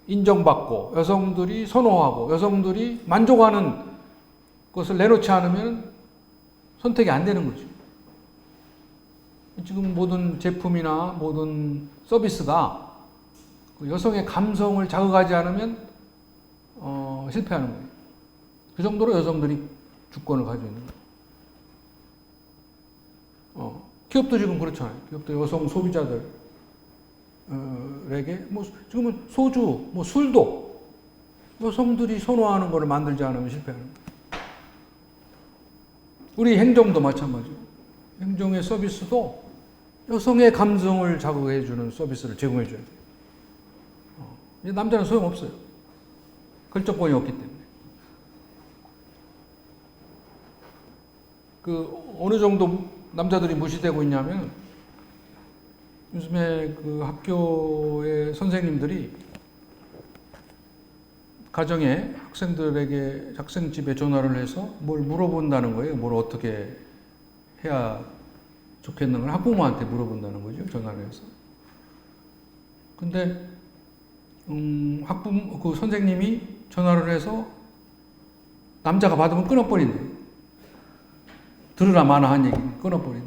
인정받고 여성들이 선호하고 여성들이 만족하는 것을 내놓지 않으면 선택이 안 되는 거죠. 지금 모든 제품이나 모든 서비스가 그 여성의 감성을 자극하지 않으면 실패하는 거예요. 그 정도로 여성들이 주권을 가지고 있는 거예요. 기업도 지금 그렇잖아요. 기업도 여성 소비자들 에게 뭐 지금은 소주, 뭐 술도 여성들이 선호하는 거를 만들지 않으면 실패하는 거예요. 우리 행정도 마찬가지고 행정의 서비스도 여성의 감성을 자극해주는 서비스를 제공해줘야 돼요. 남자는 소용없어요. 결정권이 없기 때문에. 어느 정도 남자들이 무시되고 있냐면 요즘에 그 학교의 선생님들이 가정에 학생들에게 학생집에 전화를 해서 뭘 물어본다는 거예요. 뭘 어떻게 해야 좋겠는 걸 학부모한테 물어본다는 거죠. 전화를 해서. 근데 그 선생님이 전화를 해서 남자가 받으면 끊어버린대. 들으라 마나 한 얘기 끊어버린대.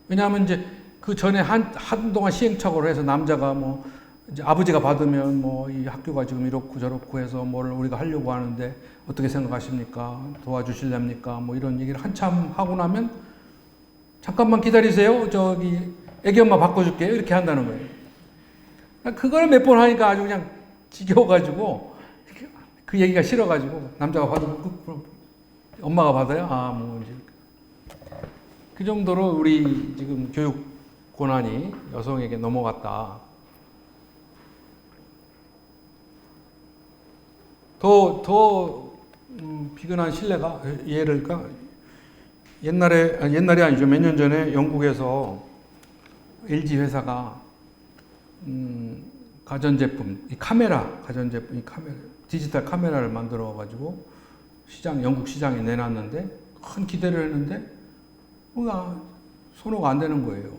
왜냐하면 이제 그 전에 한동안 시행착오를 해서 남자가 뭐 이제 아버지가 받으면 뭐 이 학교가 지금 이렇고 저렇고 해서 뭘 우리가 하려고 하는데 어떻게 생각하십니까? 도와주실랍니까? 뭐 이런 얘기를 한참 하고 나면 잠깐만 기다리세요. 저기 애기 엄마 바꿔줄게요. 이렇게 한다는 거예요. 그걸 몇 번 하니까 아주 그냥 지겨워가지고 그 얘기가 싫어가지고 남자가 받으면 엄마가 받아요? 뭐 이제 그 정도로 우리 지금 교육 권한이 여성에게 넘어갔다. 더 비근한 신뢰가 옛날이 아니죠. 몇 년 전에 영국에서 LG 회사가 가전제품, 가전제품, 디지털 카메라를 만들어 가지고 영국 시장에 내놨는데 큰 기대를 했는데 뭐가 선호가 안 되는 거예요.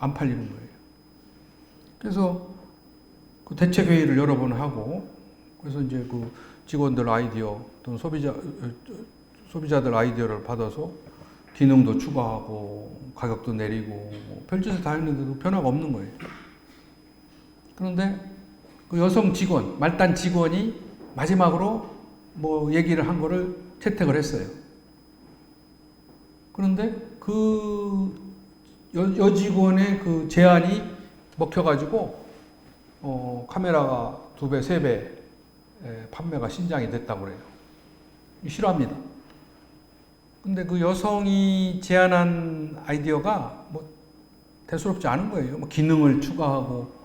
안 팔리는 거예요. 그래서 그 대책 회의를 여러 번 하고 그래서 이제 그 직원들 아이디어 또는 소비자들 아이디어를 받아서 기능도 추가하고 가격도 내리고 별짓을 다 했는데도 변화가 없는 거예요. 그런데 그 여성 직원, 말단 직원이 마지막으로 뭐 얘기를 한 거를 채택을 했어요. 그런데 그 여직원의 그 제안이 먹혀가지고 카메라가 2배, 3배 판매가 신장이 됐다고 그래요. 싫어합니다. 근데 그 여성이 제안한 아이디어가 뭐 대수롭지 않은 거예요. 뭐 기능을 추가하고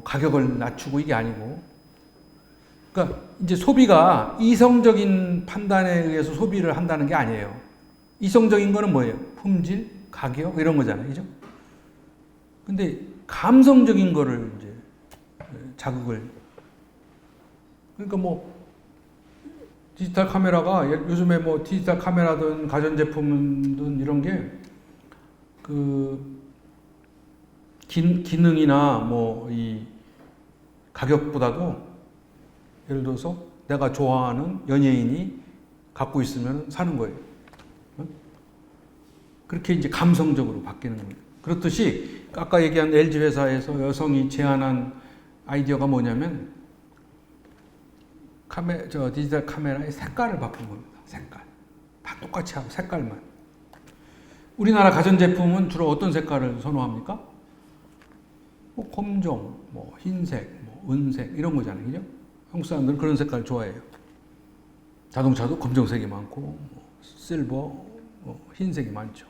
가격을 낮추고 이게 아니고. 그러니까 이제 소비가 이성적인 판단에 의해서 소비를 한다는 게 아니에요. 이성적인 거는 뭐예요? 품질, 가격 이런 거잖아요. 그죠? 근데 감성적인 거를 이제 자극을. 그러니까 뭐 디지털 카메라가 요즘에 뭐 디지털 카메라든 가전제품이든 이런 게 그 기능이나 뭐 이 가격보다도 예를 들어서 내가 좋아하는 연예인이 갖고 있으면 사는 거예요. 그렇게 이제 감성적으로 바뀌는 거예요. 그렇듯이 아까 얘기한 LG 회사에서 여성이 제안한 아이디어가 뭐냐면 디지털 카메라의 색깔을 바꾼 겁니다. 색깔. 다 똑같이 하고 색깔만. 우리나라 가전제품은 주로 어떤 색깔을 선호합니까? 뭐 검정, 뭐 흰색, 뭐 은색 이런 거잖아요. 그죠? 한국 사람들은 그런 색깔 좋아해요. 자동차도 검정색이 많고 뭐 실버, 뭐 흰색이 많죠.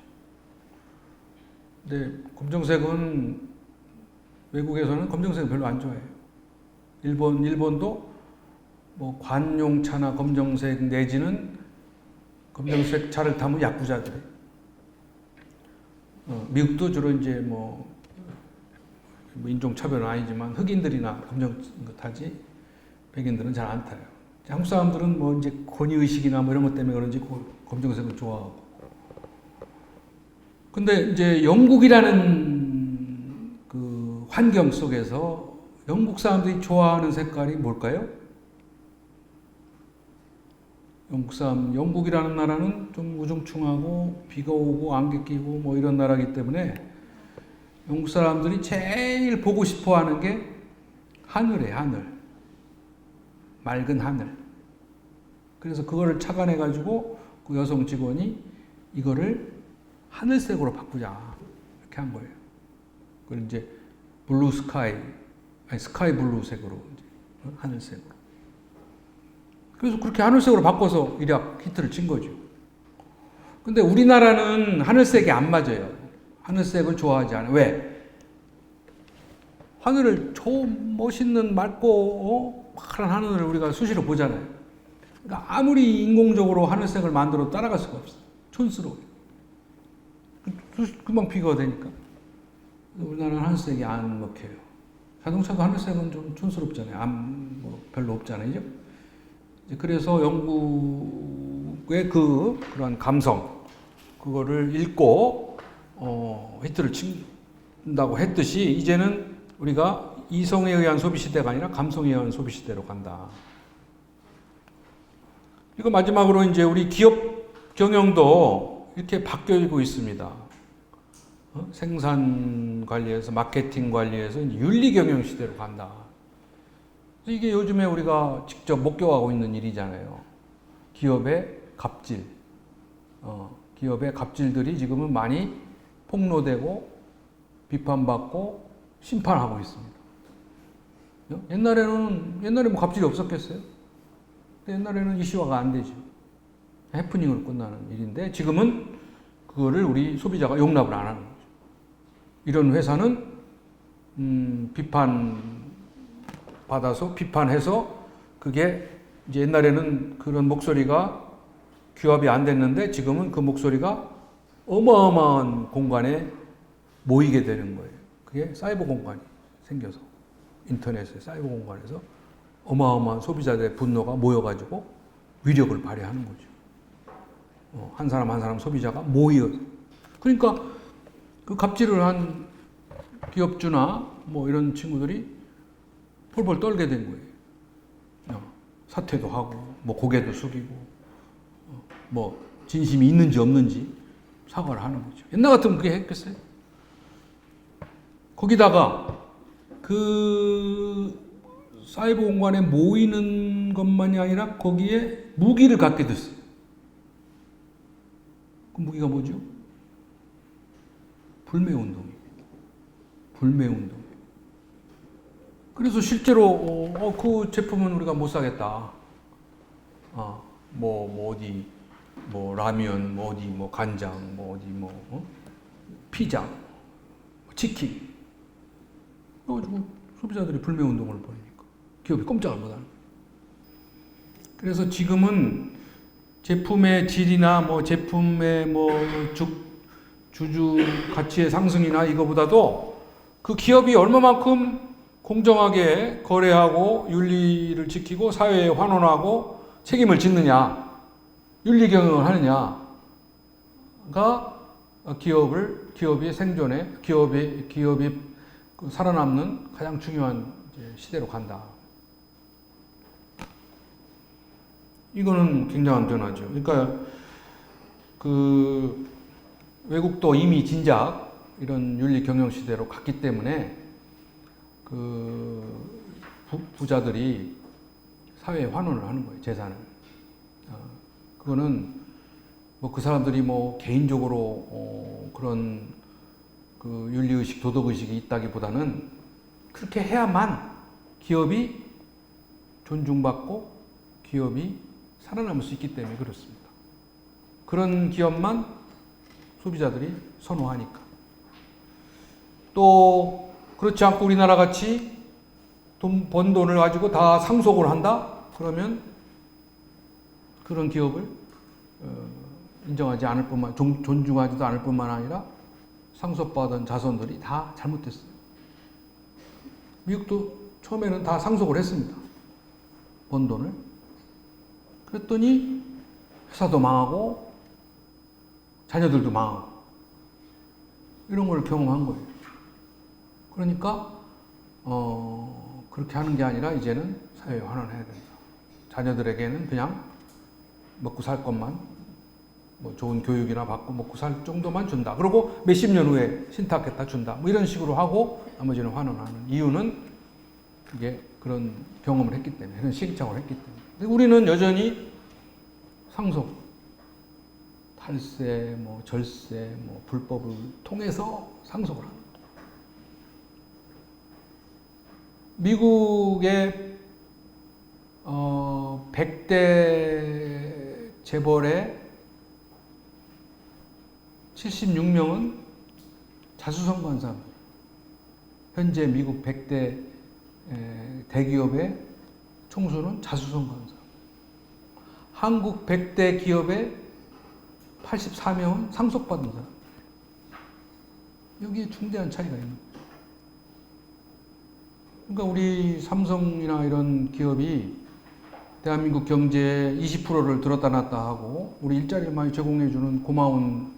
근데 검정색은 외국에서는 검정색을 별로 안 좋아해요. 일본도 뭐 관용차나 검정색 내지는 검정색 차를 타면 야쿠자들. 미국도 주로 이제 뭐 인종 차별은 아니지만 흑인들이나 검정 타지 백인들은 잘 안 타요. 한국 사람들은 뭐 이제 권위 의식이나 뭐 이런 것 때문에 그런지 검정색을 좋아하고. 근데 이제 영국이라는 그 환경 속에서 영국 사람들이 좋아하는 색깔이 뭘까요? 영국이라는 나라는 좀 우중충하고 비가 오고 안개 끼고 뭐 이런 나라이기 때문에 영국 사람들이 제일 보고 싶어 하는 게 하늘이에요, 하늘. 맑은 하늘. 그래서 그거를 착안해가지고 그 여성 직원이 이거를 하늘색으로 바꾸자. 이렇게 한 거예요. 그걸 이제 블루 스카이, 아니 스카이 블루색으로, 이제 하늘색으로. 그래서 그렇게 하늘색으로 바꿔서 일약 히트를 친 거죠. 근데 우리나라는 하늘색이 안 맞아요. 하늘색을 좋아하지 않아요. 왜? 하늘을 좋은 멋있는 맑고 파란 하늘을 우리가 수시로 보잖아요. 그러니까 아무리 인공적으로 하늘색을 만들어도 따라갈 수가 없어요. 촌스러워요. 금방 비교가 되니까. 우리나라는 하늘색이 안 먹혀요. 자동차도 하늘색은 좀 촌스럽잖아요. 뭐 별로 없잖아요. 그래서 영국의 그런 감성, 그거를 읽고, 히트를 친다고 했듯이, 이제는 우리가 이성에 의한 소비 시대가 아니라 감성에 의한 소비 시대로 간다. 그리고 마지막으로 이제 우리 기업 경영도 이렇게 바뀌고 있습니다. 생산 관리에서, 마케팅 관리에서 윤리 경영 시대로 간다. 이게 요즘에 우리가 직접 목격하고 있는 일이잖아요. 기업의 갑질. 기업의 갑질들이 지금은 많이 폭로되고 비판받고 심판하고 있습니다. 옛날에 뭐 갑질이 없었겠어요? 옛날에는 이슈화가 안 되죠. 해프닝으로 끝나는 일인데 지금은 그거를 우리 소비자가 용납을 안 하는 거죠. 이런 회사는 비판받아서 비판해서 그게 이제 옛날에는 그런 목소리가 규합이 안 됐는데 지금은 그 목소리가 어마어마한 공간에 모이게 되는 거예요. 그게 사이버 공간이 생겨서 인터넷의 사이버 공간에서 어마어마한 소비자들의 분노가 모여가지고 위력을 발휘하는 거죠. 한 사람 한 사람 소비자가 모여서. 그러니까 그 갑질을 한 기업주나 뭐 이런 친구들이 폴폴 떨게 된 거예요. 사퇴도 하고, 뭐 고개도 숙이고, 뭐 진심이 있는지 없는지 사과를 하는 거죠. 옛날 같으면 그게 했겠어요? 거기다가 그 사이버 공간에 모이는 것만이 아니라 거기에 무기를 갖게 됐어요. 그 무기가 뭐죠? 불매운동이에요. 불매운동. 그래서 실제로 그 제품은 우리가 못 사겠다. 어디 라면, 뭐 간장, 피자, 치킨. 그래가지고 소비자들이 불매운동을 벌이니까 기업이 꼼짝을 못하는 거예요. 그래서 지금은 제품의 질이나 뭐 제품의 주주 가치의 상승이나 이거보다도 그 기업이 얼마만큼 공정하게 거래하고 윤리를 지키고 사회에 환원하고 책임을 짓느냐, 윤리 경영을 하느냐가 기업의 생존에, 기업이 살아남는 가장 중요한 시대로 간다. 이거는 굉장한 변화죠. 그러니까 그 외국도 이미 진작 이런 윤리 경영 시대로 갔기 때문에 그 부자들이 사회에 환원을 하는 거예요, 재산을. 그거는 뭐 그 사람들이 뭐 개인적으로 그런 그 윤리의식, 도덕의식이 있다기보다는 그렇게 해야만 기업이 존중받고 기업이 살아남을 수 있기 때문에 그렇습니다. 그런 기업만 소비자들이 선호하니까. 또 그렇지 않고 우리나라 같이 번 돈을 가지고 다 상속을 한다? 그러면 그런 기업을 인정하지 않을 뿐만, 존중하지도 않을 뿐만 아니라 상속받은 자손들이 다 잘못됐어요. 미국도 처음에는 다 상속을 했습니다. 번 돈을. 그랬더니 회사도 망하고 자녀들도 망하고 이런 걸 경험한 거예요. 그러니까 그렇게 하는 게 아니라 이제는 사회에 환원해야 된다. 자녀들에게는 그냥 먹고 살 것만, 뭐 좋은 교육이나 받고 먹고 살 정도만 준다. 그리고 몇십 년 후에 신탁했다 준다. 뭐 이런 식으로 하고 나머지는 환원하는 이유는 이게 그런 경험을 했기 때문에, 그런 시행착오를 했기 때문에. 근데 우리는 여전히 상속, 탈세, 뭐 절세, 뭐 불법을 통해서 상속을 합니다. 미국의 100대 재벌의 76명은 자수성가한. 현재 미국 100대 대기업의 총수는 자수성가한 사람. 한국 100대 기업의 84명은 상속받은 사람. 여기에 중대한 차이가 있는 거예요. 그러니까 우리 삼성이나 이런 기업이 대한민국 경제의 20%를 들었다 놨다 하고 우리 일자리를 많이 제공해주는 고마운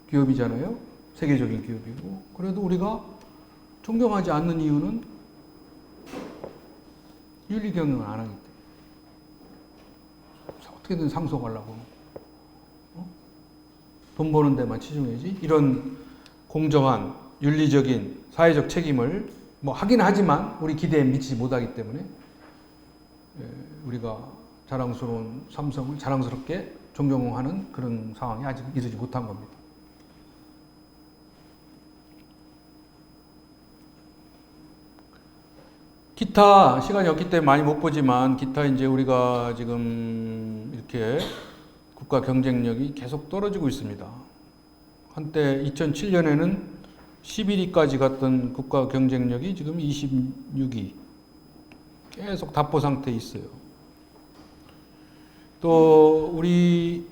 기업이잖아요. 세계적인 기업이고. 그래도 우리가 존경하지 않는 이유는 윤리 경영을 안 하기 때문에. 어떻게든 상속하려고. 돈 버는 데만 치중해야지. 이런 공정한 윤리적인 사회적 책임을 뭐 하긴 하지만 우리 기대에 미치지 못하기 때문에 우리가 자랑스러운 삼성을 자랑스럽게 존경하는 그런 상황이 아직 이르지 못한 겁니다. 기타 시간이 없기 때문에 많이 못 보지만 기타 이제 우리가 지금 이렇게 국가 경쟁력이 계속 떨어지고 있습니다. 한때 2007년에는 11위까지 갔던 국가 경쟁력이 지금 26위. 계속 답보 상태에 있어요. 또 우리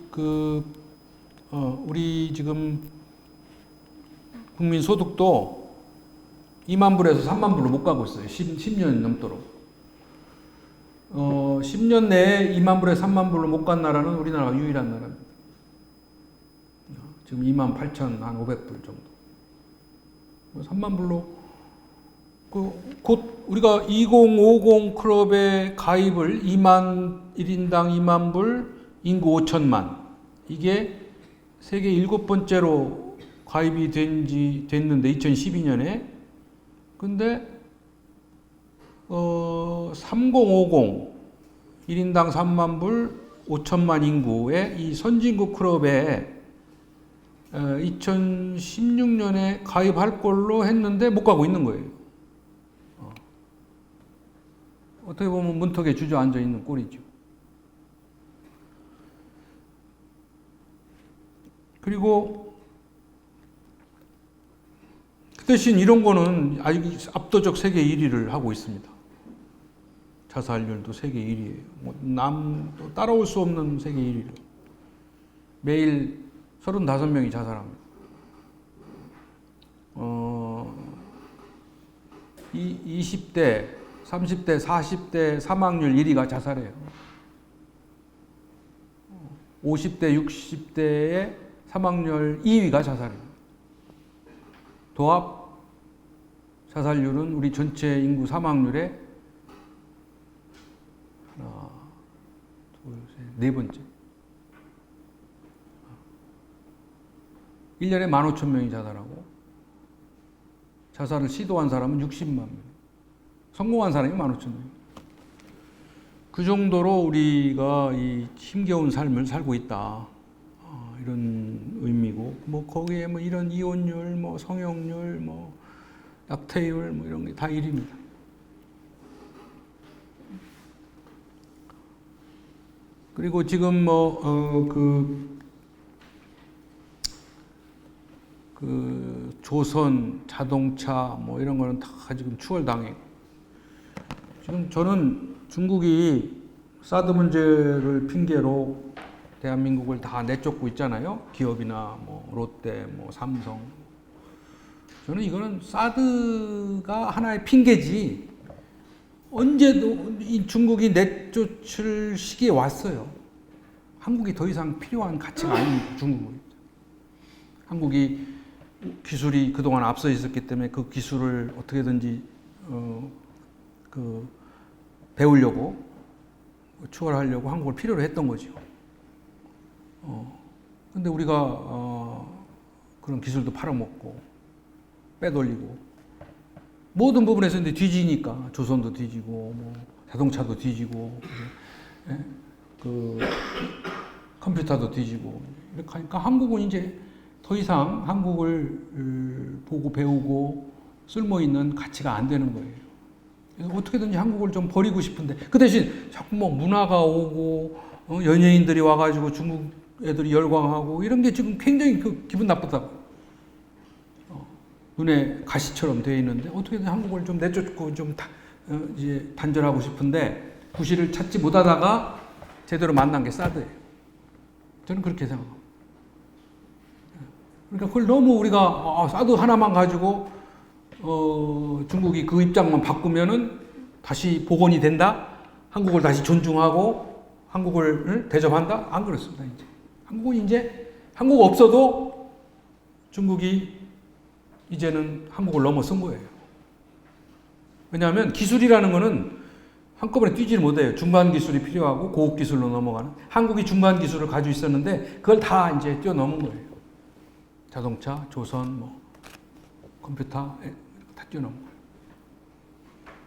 우리 지금 국민 소득도 2만 불에서 3만 불로 못 가고 있어요. 10년 넘도록. 10년 내에 2만 불에서 3만 불로 못 간 나라는 우리나라가 유일한 나라입니다. 지금 2만 8,500불 정도. 3만 불로 곧 우리가 2050 클럽에 가입을 1인당 2만 불, 인구 5천만. 이게 세계 7번째로 가입이 됐는데 2012년에. 근데 3050 1인당 3만 불, 5천만 인구의 이 선진국 클럽에 2016년에 가입할 걸로 했는데 못 가고 있는 거예요. 어떻게 보면 문턱에 주저앉아 있는 꼴이죠. 그리고 그 대신 이런 거는 아직 압도적 세계 1위를 하고 있습니다. 자살률도 세계 1위예요. 남도 따라올 수 없는 세계 1위를. 매일 35명이 자살합니다. 20대, 30대, 40대 사망률 1위가 자살해요. 50대, 60대의 사망률 2위가 자살해요. 도합 자살률은 우리 전체 인구 사망률의 하나, 둘, 셋, 네 번째. 1년에 15,000명이 자살하고 자살을 시도한 사람은 60만 명. 성공한 사람이 15,000명. 그 정도로 우리가 이 힘겨운 삶을 살고 있다. 이런 의미고, 뭐 거기에 뭐 이런 이혼율, 뭐 성형률, 뭐 낙태율, 뭐 이런 게 다 1위입니다. 그리고 지금 뭐 조선, 자동차 뭐 이런 거는 다 지금 추월당해. 지금 저는 중국이 사드 문제를 핑계로 대한민국을 다 내쫓고 있잖아요. 기업이나 뭐 롯데, 뭐 삼성. 저는 이거는 사드가 하나의 핑계지. 언제도 이 중국이 내쫓을 시기에 왔어요. 한국이 더 이상 필요한 가치가 아닙니다. 중국은. 한국이 기술이 그동안 앞서 있었기 때문에 그 기술을 어떻게든지 배우려고 추월하려고 한국을 필요로 했던 거죠. 근데 우리가 그런 기술도 팔아먹고 빼돌리고 모든 부분에서 이제 뒤지니까 조선도 뒤지고 뭐 자동차도 뒤지고 그 컴퓨터도 뒤지고 이렇게 하니까 한국은 이제 더 이상 한국을 보고 배우고 쓸모 있는 가치가 안 되는 거예요. 그래서 어떻게든지 한국을 좀 버리고 싶은데 그 대신 자꾸 뭐 문화가 오고 연예인들이 와가지고 중국 애들이 열광하고 이런 게 지금 굉장히 기분 나쁘다고. 눈에 가시처럼 되어 있는데 어떻게든 한국을 좀 내쫓고 좀 이제 단절하고 싶은데 구실을 찾지 못하다가 제대로 만난 게 사드예요. 저는 그렇게 생각합니다. 그러니까 그걸 너무 우리가 사드 하나만 가지고 중국이 그 입장만 바꾸면은 다시 복원이 된다. 한국을 다시 존중하고 한국을 대접한다. 안 그렇습니다. 이제 한국은 이제 한국 없어도 중국이 이제는 한국을 넘어선 거예요. 왜냐하면 기술이라는 거는 한꺼번에 뛰지를 못해요. 중간 기술이 필요하고 고급 기술로 넘어가는. 한국이 중간 기술을 가지고 있었는데 그걸 다 이제 뛰어넘은 거예요. 자동차, 조선, 뭐 컴퓨터 다 뛰어넘은 거예요.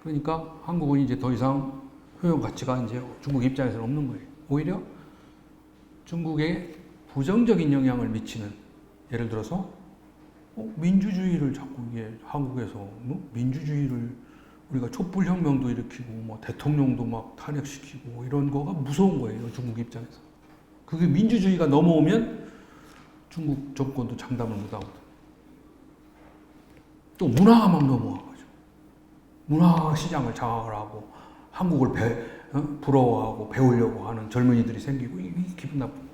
그러니까 한국은 이제 더 이상 효용 가치가 이제 중국 입장에서는 없는 거예요. 오히려 중국에 부정적인 영향을 미치는, 예를 들어서 민주주의를 자꾸 이게 한국에서 민주주의를 우리가 촛불혁명도 일으키고 뭐 대통령도 막 탄핵시키고 이런 거가 무서운 거예요. 중국 입장에서. 그게 민주주의가 넘어오면 중국 정권도 장담을 못하거든. 또 문화가 막 넘어와가지고 문화 시장을 장악을 하고 한국을 부러워하고 배우려고 하는 젊은이들이 생기고 이게 기분 나쁜 거예요.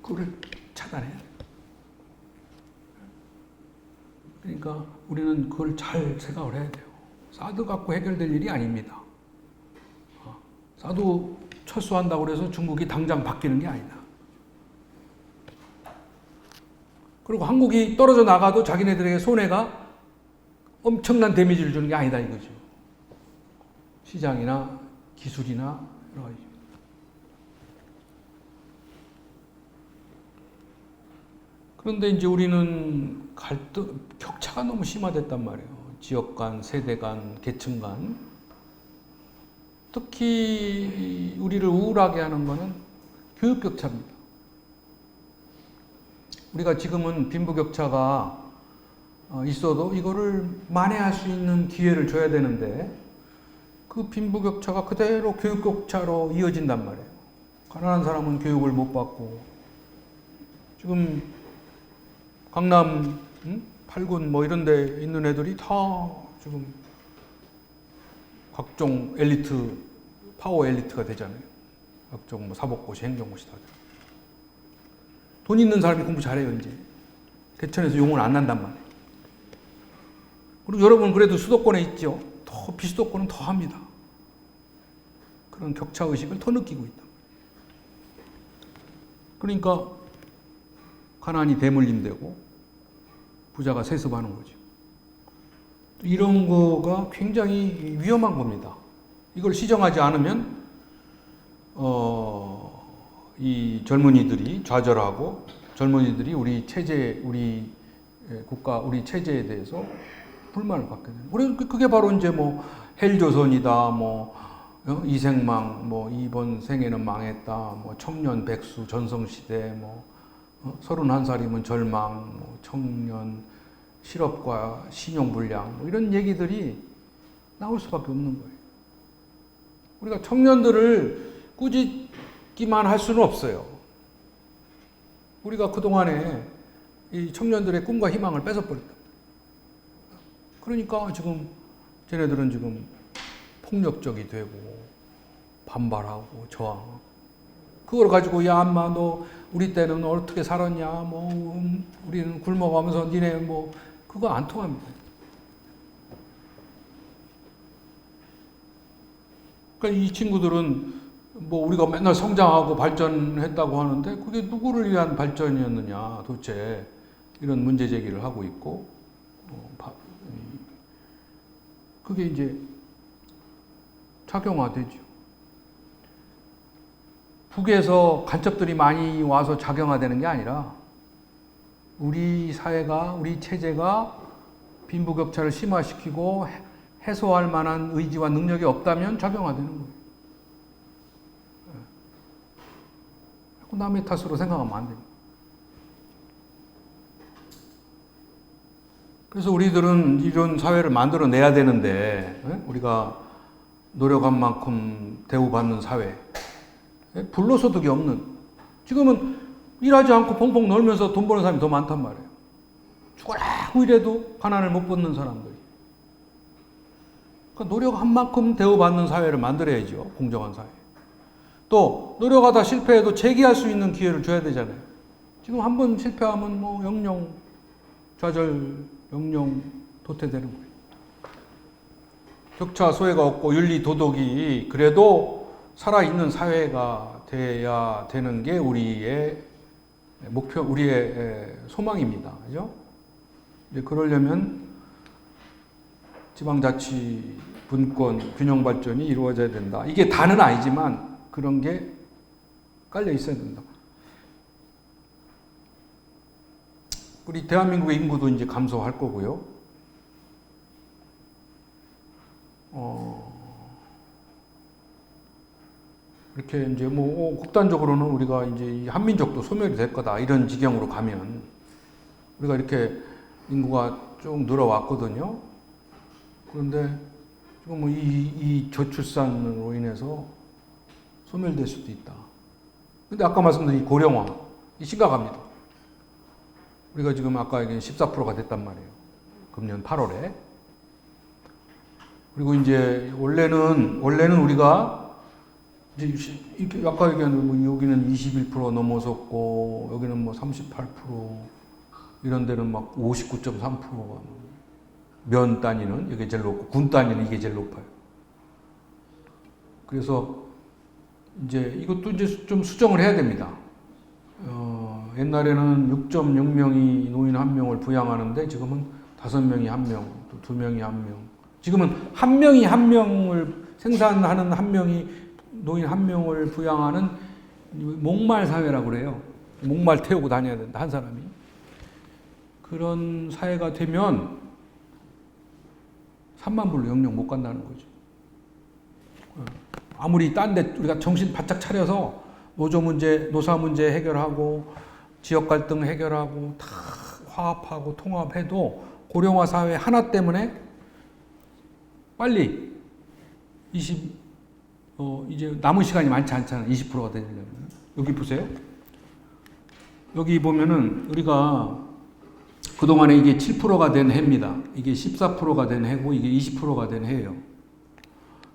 그걸 차단해야 돼요. 그러니까 우리는 그걸 잘 생각을 해야 돼요. 사드 갖고 해결될 일이 아닙니다. 사드 철수한다고 해서 중국이 당장 바뀌는 게 아니다. 그리고 한국이 떨어져 나가도 자기네들에게 손해가 엄청난 데미지를 주는 게 아니다 이거죠. 시장이나 기술이나 여러 가지. 그런데 이제 우리는 격차가 너무 심화됐단 말이에요. 지역 간, 세대 간, 계층 간. 특히 우리를 우울하게 하는 거는 교육 격차입니다. 우리가 지금은 빈부격차가 있어도 이거를 만회할 수 있는 기회를 줘야 되는데 그 빈부격차가 그대로 교육격차로 이어진단 말이에요. 가난한 사람은 교육을 못 받고 지금 강남, 팔군 뭐 이런 데 있는 애들이 다 지금 각종 엘리트, 파워 엘리트가 되잖아요. 각종 뭐 사법고시, 행정고시 다. 돈 있는 사람이 공부 잘해요, 이제. 개천에서 용을 안 난단 말이에요. 그리고 여러분 그래도 수도권에 있죠. 더 비수도권은 더 합니다. 그런 격차 의식을 더 느끼고 있다. 그러니까 가난이 대물림되고 부자가 세습하는 거죠. 이런 거가 굉장히 위험한 겁니다. 이걸 시정하지 않으면 이 젊은이들이 좌절하고 젊은이들이 우리 체제, 우리 국가, 우리 체제에 대해서 불만을 갖게 되는. 우리 그게 바로 이제 뭐 헬조선이다, 뭐 이생망, 뭐 이번 생에는 망했다, 뭐 청년 백수 전성시대, 뭐 31살이면 절망, 뭐 청년 실업과 신용불량, 뭐 이런 얘기들이 나올 수밖에 없는 거예요. 우리가 청년들을 꾸짖기만 할 수는 없어요. 우리가 그동안에 이 청년들의 꿈과 희망을 뺏어버렸다. 그러니까 지금 쟤네들은 지금 폭력적이 되고 반발하고 저항. 그걸 가지고 야 엄마 너 우리 때는 어떻게 살았냐 뭐 우리는 굶어가면서 니네 뭐 그거 안 통합니다. 그러니까 이 친구들은 뭐 우리가 맨날 성장하고 발전했다고 하는데 그게 누구를 위한 발전이었느냐 도대체 이런 문제 제기를 하고 있고 그게 이제 작용화되죠. 북에서 간첩들이 많이 와서 작용화되는 게 아니라 우리 사회가 우리 체제가 빈부격차를 심화시키고 해소할 만한 의지와 능력이 없다면 작용화되는 거예요. 남의 탓으로 생각하면 안 됩니다. 그래서 우리들은 이런 사회를 만들어내야 되는데 우리가 노력한 만큼 대우받는 사회, 불로소득이 없는, 지금은 일하지 않고 펑펑 놀면서 돈 버는 사람이 더 많단 말이에요. 죽어라고 이래도 가난을 못 벗는 사람들이. 그러니까 노력한 만큼 대우받는 사회를 만들어야죠. 공정한 사회. 또 노력하다 실패해도 재기할 수 있는 기회를 줘야 되잖아요. 지금 한번 실패하면 뭐 영영 좌절, 영영 도태되는 거예요. 격차 소외가 없고 윤리 도덕이 그래도 살아있는 사회가 돼야 되는 게 우리의 목표, 우리의 소망입니다. 그죠? 이제 그러려면 지방자치 분권 균형 발전이 이루어져야 된다. 이게 다는 아니지만 그런 게 깔려 있어야 된다. 우리 대한민국의 인구도 이제 감소할 거고요. 이렇게 이제 뭐 극단적으로는 우리가 이제 한민족도 소멸이 될 거다 이런 지경으로 가면 우리가 이렇게 인구가 쭉 늘어왔거든요. 그런데 지금 뭐 이 저출산으로 인해서 소멸될 수도 있다. 근데 아까 말씀드린 고령화, 이 심각합니다. 우리가 지금 아까 얘기한 14%가 됐단 말이에요. 금년 8월에. 그리고 이제 원래는 우리가 이제 이렇게 아까 얘기한 뭐 여기는 21% 넘어섰고 여기는 뭐 38% 이런 데는 막 59.3%가 면 단위는 이게 제일 높고 군 단위는 이게 제일 높아요. 그래서 이제 이것도 이제 좀 수정을 해야 됩니다. 옛날에는 6.6명이 노인 1명을 부양하는데 지금은 5명이 1명, 또 2명이 1명. 지금은 1명이 1명을 생산하는 1명이 노인 1명을 부양하는 목말 사회라고 그래요. 목말 태우고 다녀야 된다, 한 사람이. 그런 사회가 되면 3만 불로 영영 못 간다는 거죠. 아무리 딴 데 우리가 정신 바짝 차려서 노조 문제, 노사 문제 해결하고 지역 갈등 해결하고 다 화합하고 통합해도 고령화 사회 하나 때문에 빨리 이제 남은 시간이 많지 않잖아요. 20%가 되려면. 여기 보세요. 여기 보면은 우리가 그동안에 이게 7%가 된 해입니다. 이게 14%가 된 해고 이게 20%가 된 해예요.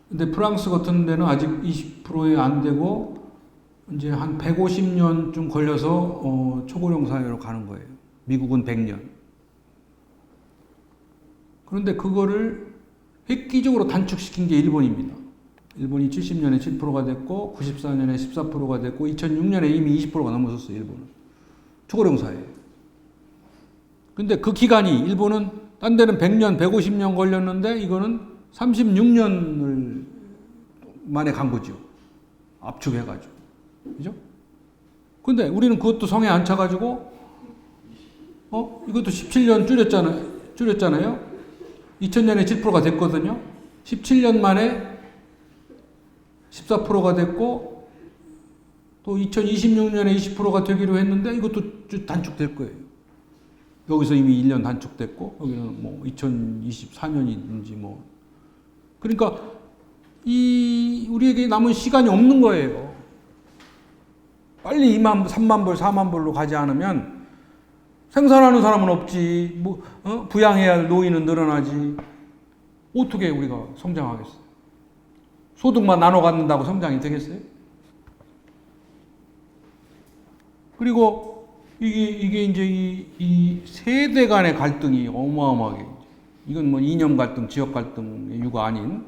근데 프랑스 같은 데는 아직 20%에 안 되고 이제 한 150년쯤 걸려서 초고령 사회로 가는 거예요. 미국은 100년. 그런데 그거를 획기적으로 단축시킨 게 일본입니다. 일본이 70년에 7%가 됐고 94년에 14%가 됐고 2006년에 이미 20%가 넘어섰어요. 일본은. 초고령 사회. 근데 그 기간이 일본은 딴 데는 100년, 150년 걸렸는데 이거는 36년을 만에 간 거죠. 압축해가지고. 그죠? 근데 우리는 그것도 성에 안 차가지고, 이것도 17년 줄였잖아요? 2000년에 7%가 됐거든요? 17년 만에 14%가 됐고, 또 2026년에 20%가 되기로 했는데 이것도 단축될 거예요. 여기서 이미 1년 단축됐고, 여기는 뭐 2024년이든지 뭐. 그러니까 우리에게 남은 시간이 없는 거예요. 빨리 2만, 3만 불, 4만 불로 가지 않으면 생산하는 사람은 없지. 부양해야 할 노인은 늘어나지. 어떻게 우리가 성장하겠어요? 소득만 나눠 갖는다고 성장이 되겠어요? 그리고 이게 이제 이 세대 간의 갈등이 어마어마하게, 이건 뭐 이념 갈등, 지역 갈등의 유가 아닌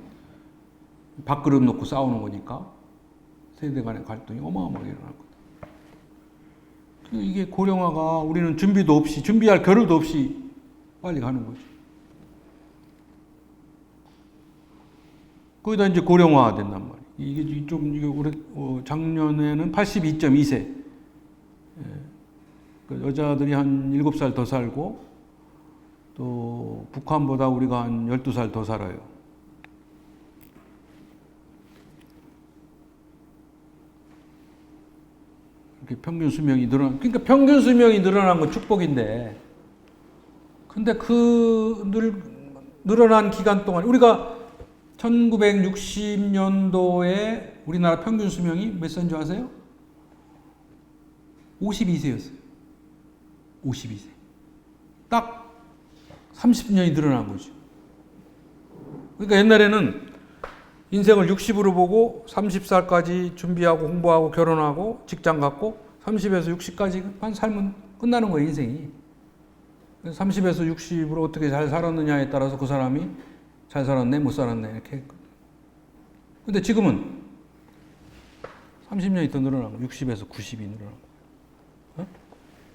밥그릇 놓고 싸우는 거니까 세대 간의 갈등이 어마어마하게 일어날 거다. 이게 고령화가 우리는 준비도 없이, 준비할 겨를도 없이 빨리 가는 거죠. 거기다 이제 고령화 된단 말이에요. 이게 좀, 이게 올해, 작년에는 82.2세. 여자들이 한 7살 더 살고, 또 북한보다 우리가 한 12살 더 살아요. 이렇게 평균 수명이 그러니까 평균 수명이 늘어난 건 축복인데, 근데 늘어난 기간 동안, 우리가 1960년도에 우리나라 평균 수명이 몇 세인 줄 아세요? 52세였어요. 52세. 딱 30년이 늘어난 거죠. 그러니까 옛날에는 인생을 60으로 보고 30살까지 준비하고 공부하고 결혼하고 직장 갖고 30에서 60까지만 살면 끝나는 거예요, 인생이. 30에서 60으로 어떻게 잘 살았느냐에 따라서 그 사람이 잘 살았네, 못 살았네, 이렇게 했거든요. 근데 지금은 30년이 더 늘어난 거예요. 60에서 90이 늘어난 거예요.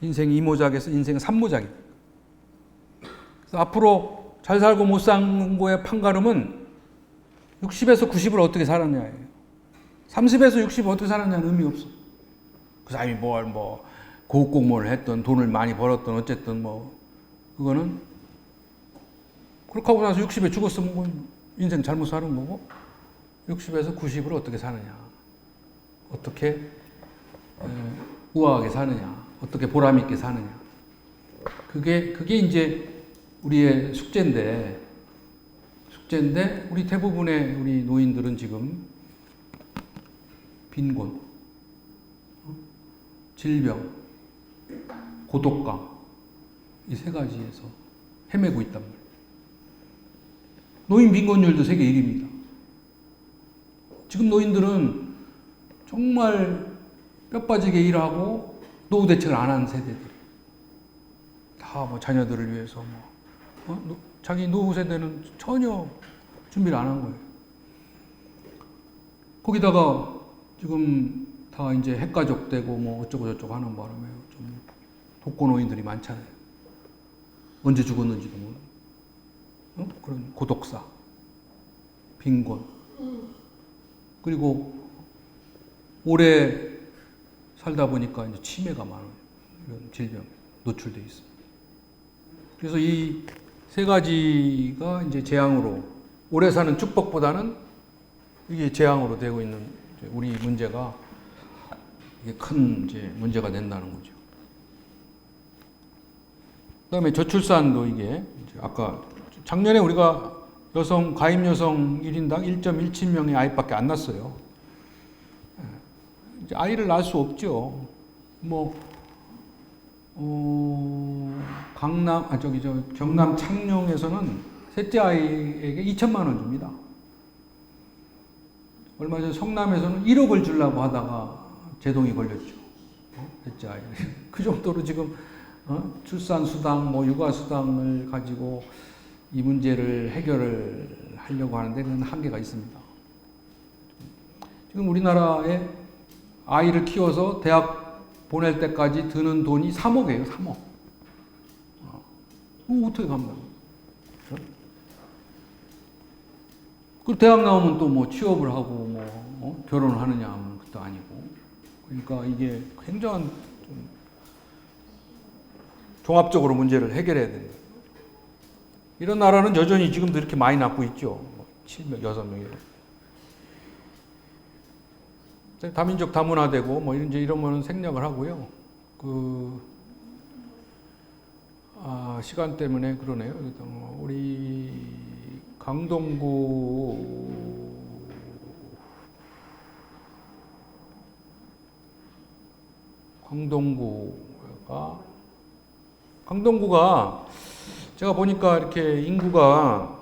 인생 2모작에서 인생 3모작이에요. 그래서 앞으로 잘 살고 못 산 거의 판가름은 60에서 90을 어떻게 살았냐예요. 30에서 60을 어떻게 살았냐는 의미 없어. 그 사람이 고급 공무원을 했던, 돈을 많이 벌었던, 어쨌든 그거는, 그렇게 하고 나서 60에 죽었으면 인생 잘못 사는 거고, 60에서 90을 어떻게 사느냐. 어떻게 우아하게 사느냐. 어떻게 보람있게 사느냐. 그게 이제 우리의 숙제인데, 우리 대부분의 우리 노인들은 지금 빈곤, 질병, 고독감, 이 세 가지에서 헤매고 있단 말이에요. 노인 빈곤율도 세계 1위입니다. 지금 노인들은 정말 뼈 빠지게 일하고 노후 대책을 안 한 세대들. 다 자녀들을 위해서 자기 노후 세대는 전혀 준비를 안 한 거예요. 거기다가 지금 다 이제 핵가족 되고 어쩌고 저쩌고 하는 바람에 좀 독거노인들이 많잖아요. 언제 죽었는지도 모르는 그런 고독사, 빈곤, 그리고 오래 살다 보니까 이제 치매가 많은 이런 질병 노출돼 있습니다. 그래서 이 세 가지가 이제 재앙으로, 오래 사는 축복보다는 이게 재앙으로 되고 있는 우리 문제가, 이게 큰 이제 문제가 된다는 거죠. 그다음에 저출산도 이게 아까 작년에 우리가 가임 여성 1인당 1.17명의 아이밖에 안 낳았어요. 이제 아이를 낳을 수 없죠. 경남 창녕에서는 셋째 아이에게 2천만 원 줍니다. 얼마 전에 성남에서는 1억을 주려고 하다가 제동이 걸렸죠. 셋째 아이. 그 정도로 지금 출산수당, 육아수당을 가지고 이 문제를 해결을 하려고 하는데 그건 한계가 있습니다. 지금 우리나라에 아이를 키워서 대학 보낼 때까지 드는 돈이 3억이에요, 3억. 어떻게 감당해요? 그 대학 나오면 또 취업을 하고 결혼을 하느냐 하면 그것도 아니고. 그러니까 이게 굉장한 좀 종합적으로 문제를 해결해야 된다. 이런 나라는 여전히 지금도 이렇게 많이 낳고 있죠. 7명, 6명이. 다민족 다문화되고 이러면 생략을 하고요. 시간 때문에 그러네요. 우리 강동구가 강동구가 제가 보니까 이렇게 인구가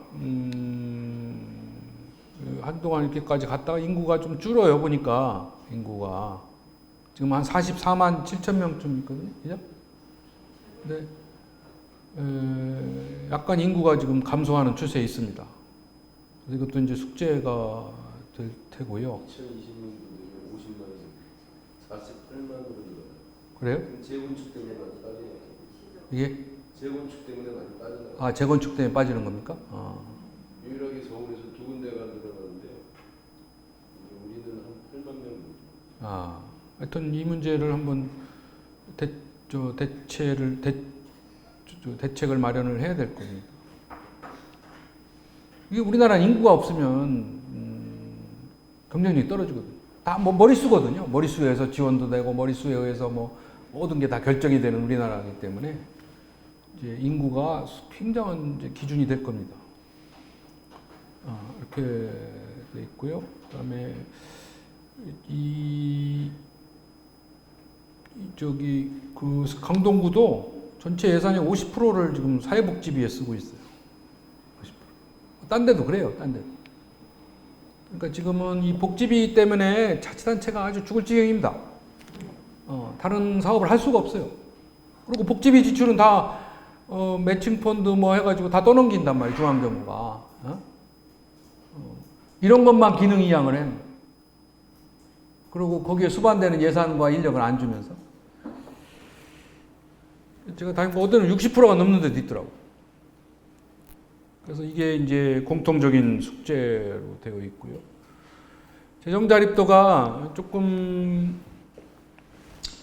한동안 이렇게까지 갔다가 인구가 좀 줄어요. 보니까 인구가 지금 한 44만 7천 명쯤 있거든요. 그죠? 근데 약간 인구가 지금 감소하는 추세에 있습니다. 그래서 이것도 이제 숙제가 될 테고요. 2020년도에 50만에서 48만으로 늘어나요. 그래요? 재건축 때문에 많이 빠져나가요. 이게? 재건축 때문에 많이 빠져나가요. 아, 재건축 때문에 빠지는 겁니까? 유일하게 서울에서 두 군데가 늘어나는데 우리는 한 8만 명. 아, 하여튼 이 문제를 한번 대책을 마련을 해야 될 겁니다. 이게 우리나라 인구가 없으면 경쟁력이 떨어지거든요. 다 뭐 머릿수거든요. 머릿수에 의해서 지원도 되고 머릿수에 의해서 뭐 모든 게 다 결정이 되는 우리나라이기 때문에 이제 인구가 굉장한 이제 기준이 될 겁니다. 이렇게 돼 있고요. 그다음에 그 강동구도 전체 예산의 50%를 지금 사회복지비에 쓰고 있어요. 50%. 딴 데도 그래요. 딴 데도. 그러니까 지금은 이 복지비 때문에 자치단체가 아주 죽을 지경입니다. 다른 사업을 할 수가 없어요. 그리고 복지비 지출은 다 매칭 펀드 뭐 해가지고 다 떠넘긴단 말이에요. 중앙정부가. 이런 것만 기능 이양을 해요. 그리고 거기에 수반되는 예산과 인력을 안 주면서. 제가 다니고 어디는 60%가 넘는 데도 있더라고. 그래서 이게 이제 공통적인 숙제로 되어 있고요. 재정 자립도가 조금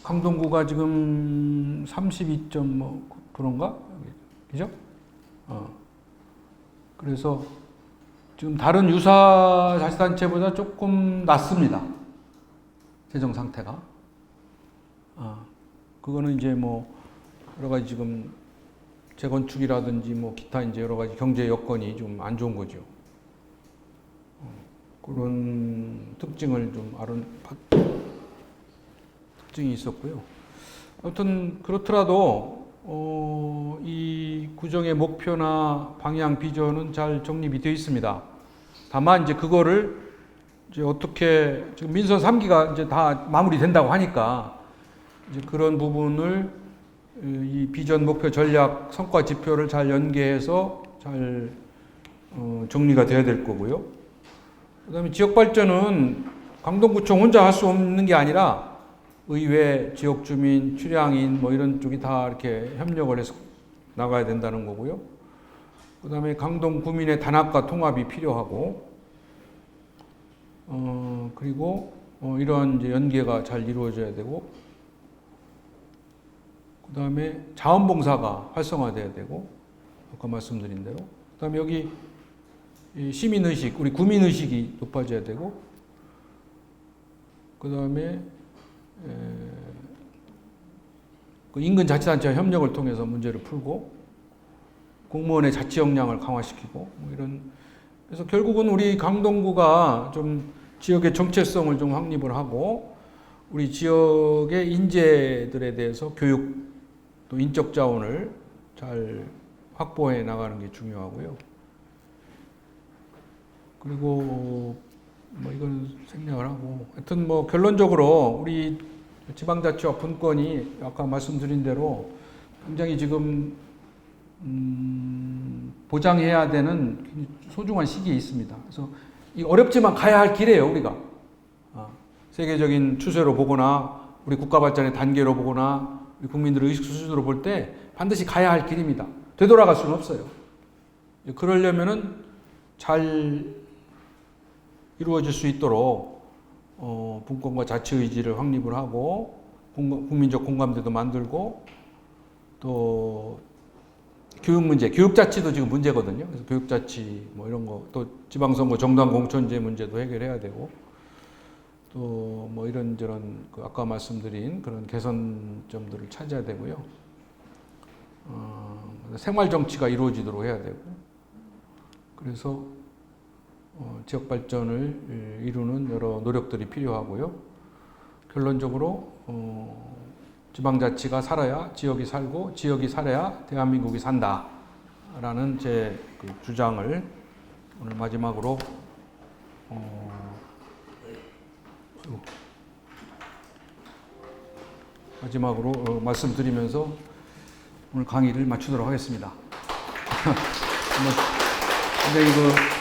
강동구가 지금 32.9%인가? 그죠? 그래서 지금 다른 유사 자치단체보다 조금 낮습니다. 재정 상태가. 그거는 이제 뭐 여러 가지 지금 재건축이라든지 뭐 기타 이제 여러 가지 경제 여건이 좀 안 좋은 거죠. 그런 특징을 좀 특징이 있었고요. 아무튼 그렇더라도 이 구정의 목표나 방향 비전은 잘 정립이 되어 있습니다. 다만 이제 그거를 이제 어떻게 지금 민선 3기가 이제 다 마무리된다고 하니까 이제 그런 부분을 이 비전 목표 전략 성과 지표를 잘 연계해서 잘 정리가 돼야 될 거고요. 그다음에 지역 발전은 강동구청 혼자 할 수 없는 게 아니라 의회, 지역 주민, 출향인 뭐 이런 쪽이 다 이렇게 협력을 해서 나가야 된다는 거고요. 그다음에 강동 구민의 단합과 통합이 필요하고, 그리고 이런 이제 연계가 잘 이루어져야 되고, 그다음에 자원봉사가 활성화돼야 되고, 아까 말씀드린 대로, 그다음에 여기 시민의식, 우리 구민의식이 높아져야 되고, 그다음에 그 인근 자치단체와 협력을 통해서 문제를 풀고, 공무원의 자치 역량을 강화시키고, 뭐 이런. 그래서 결국은 우리 강동구가 좀 지역의 정체성을 좀 확립을 하고, 우리 지역의 인재들에 대해서 교육, 또 인적 자원을 잘 확보해 나가는 게 중요하고요. 그리고 뭐 이건 생략을 하고, 하여튼 뭐 결론적으로 우리 지방자치와 분권이 아까 말씀드린 대로 굉장히 지금 보장해야 되는 소중한 시기에 있습니다. 그래서 이 어렵지만 가야 할 길이에요, 우리가. 세계적인 추세로 보거나 우리 국가 발전의 단계로 보거나 우리 국민들의 의식 수준으로 볼 때 반드시 가야 할 길입니다. 되돌아갈 수는 없어요. 그러려면은 잘 이루어질 수 있도록 분권과 자치 의지를 확립을 하고 국민적 공감대도 만들고, 또 교육 문제, 교육자치도 지금 문제거든요. 그래서 교육자치 뭐 이런 거, 또 지방선거 정당 공천제 문제도 해결해야 되고, 또 뭐 이런저런 그 아까 말씀드린 그런 개선점들을 찾아야 되고요. 생활 정치가 이루어지도록 해야 되고, 그래서 지역 발전을 이루는 여러 노력들이 필요하고요. 결론적으로 지방자치가 살아야 지역이 살고 지역이 살아야 대한민국이 산다라는 제 그 주장을 오늘 마지막으로 말씀드리면서 오늘 강의를 마치도록 하겠습니다. 근데 이거